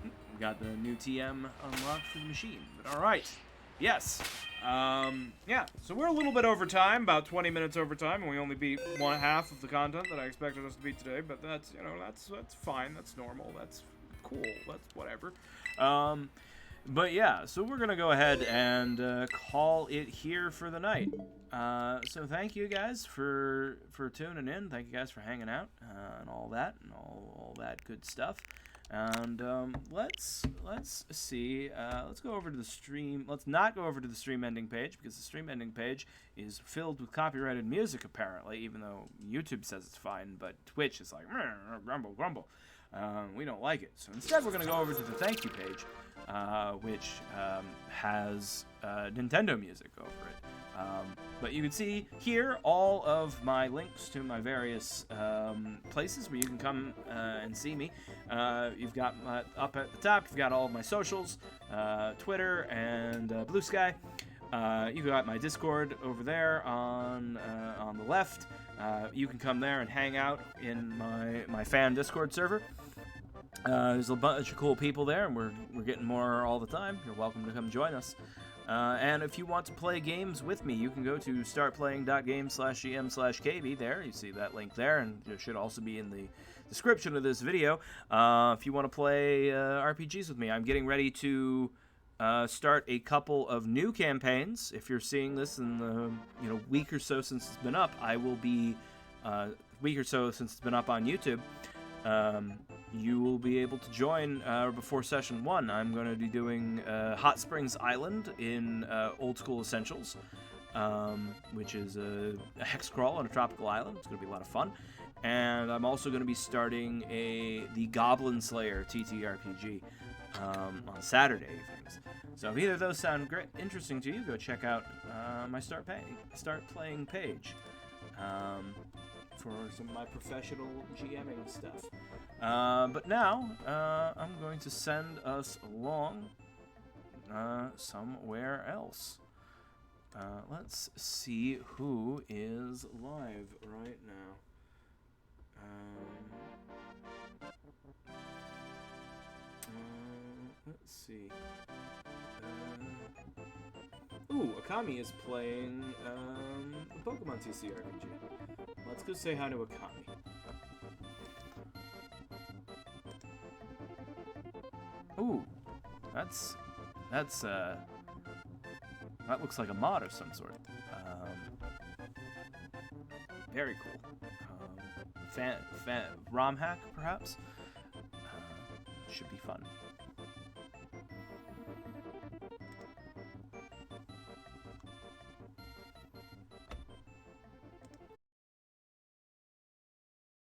We got the new TM unlocked for the machine. But alright. Yes. Yeah. So we're a little bit over time. About 20 minutes over time. And we only beat 1/2 of the content that I expected us to beat today. But that's, you know, that's fine. That's normal. That's cool. That's whatever. But yeah, so we're gonna go ahead and call it here for the night. So thank you guys for tuning in. Thank you guys for hanging out and all that and all that good stuff. And let's see. Let's go over to the stream. Let's not go over to the stream ending page because the stream ending page is filled with copyrighted music apparently. Even though YouTube says it's fine, but Twitch is like grumble. We don't like it. So instead, we're gonna go over to the thank you page. Which has Nintendo music over it. But you can see here all of my links to my various places where you can come and see me. You've got up at the top, you've got all of my socials, Twitter and Blue Sky. You got my Discord over there on the left. You can come there and hang out in my fan Discord server. There's a bunch of cool people there, and we're getting more all the time. You're welcome to come join us. And if you want to play games with me, you can go to startplaying.game/gm/kb. There, you see that link there, and it should also be in the description of this video. If you want to play RPGs with me, I'm getting ready to start a couple of new campaigns. If you're seeing this in the week or so since it's been up, I will be week or so since it's been up on YouTube. You will be able to join before Session 1. I'm going to be doing Hot Springs Island in Old School Essentials, which is a hex crawl on a tropical island. It's going to be a lot of fun. And I'm also going to be starting the Goblin Slayer TTRPG on Saturday evenings. So if either of those sound interesting to you, go check out my Start Playing page for some of my professional GMing stuff. But now I'm going to send us along somewhere else. Let's see who is live right now. Let's see. Akami is playing the Pokemon TCRPG. Let's go say hi to Akami. That looks like a mod of some sort. Very cool. ROM hack, perhaps? Should be fun.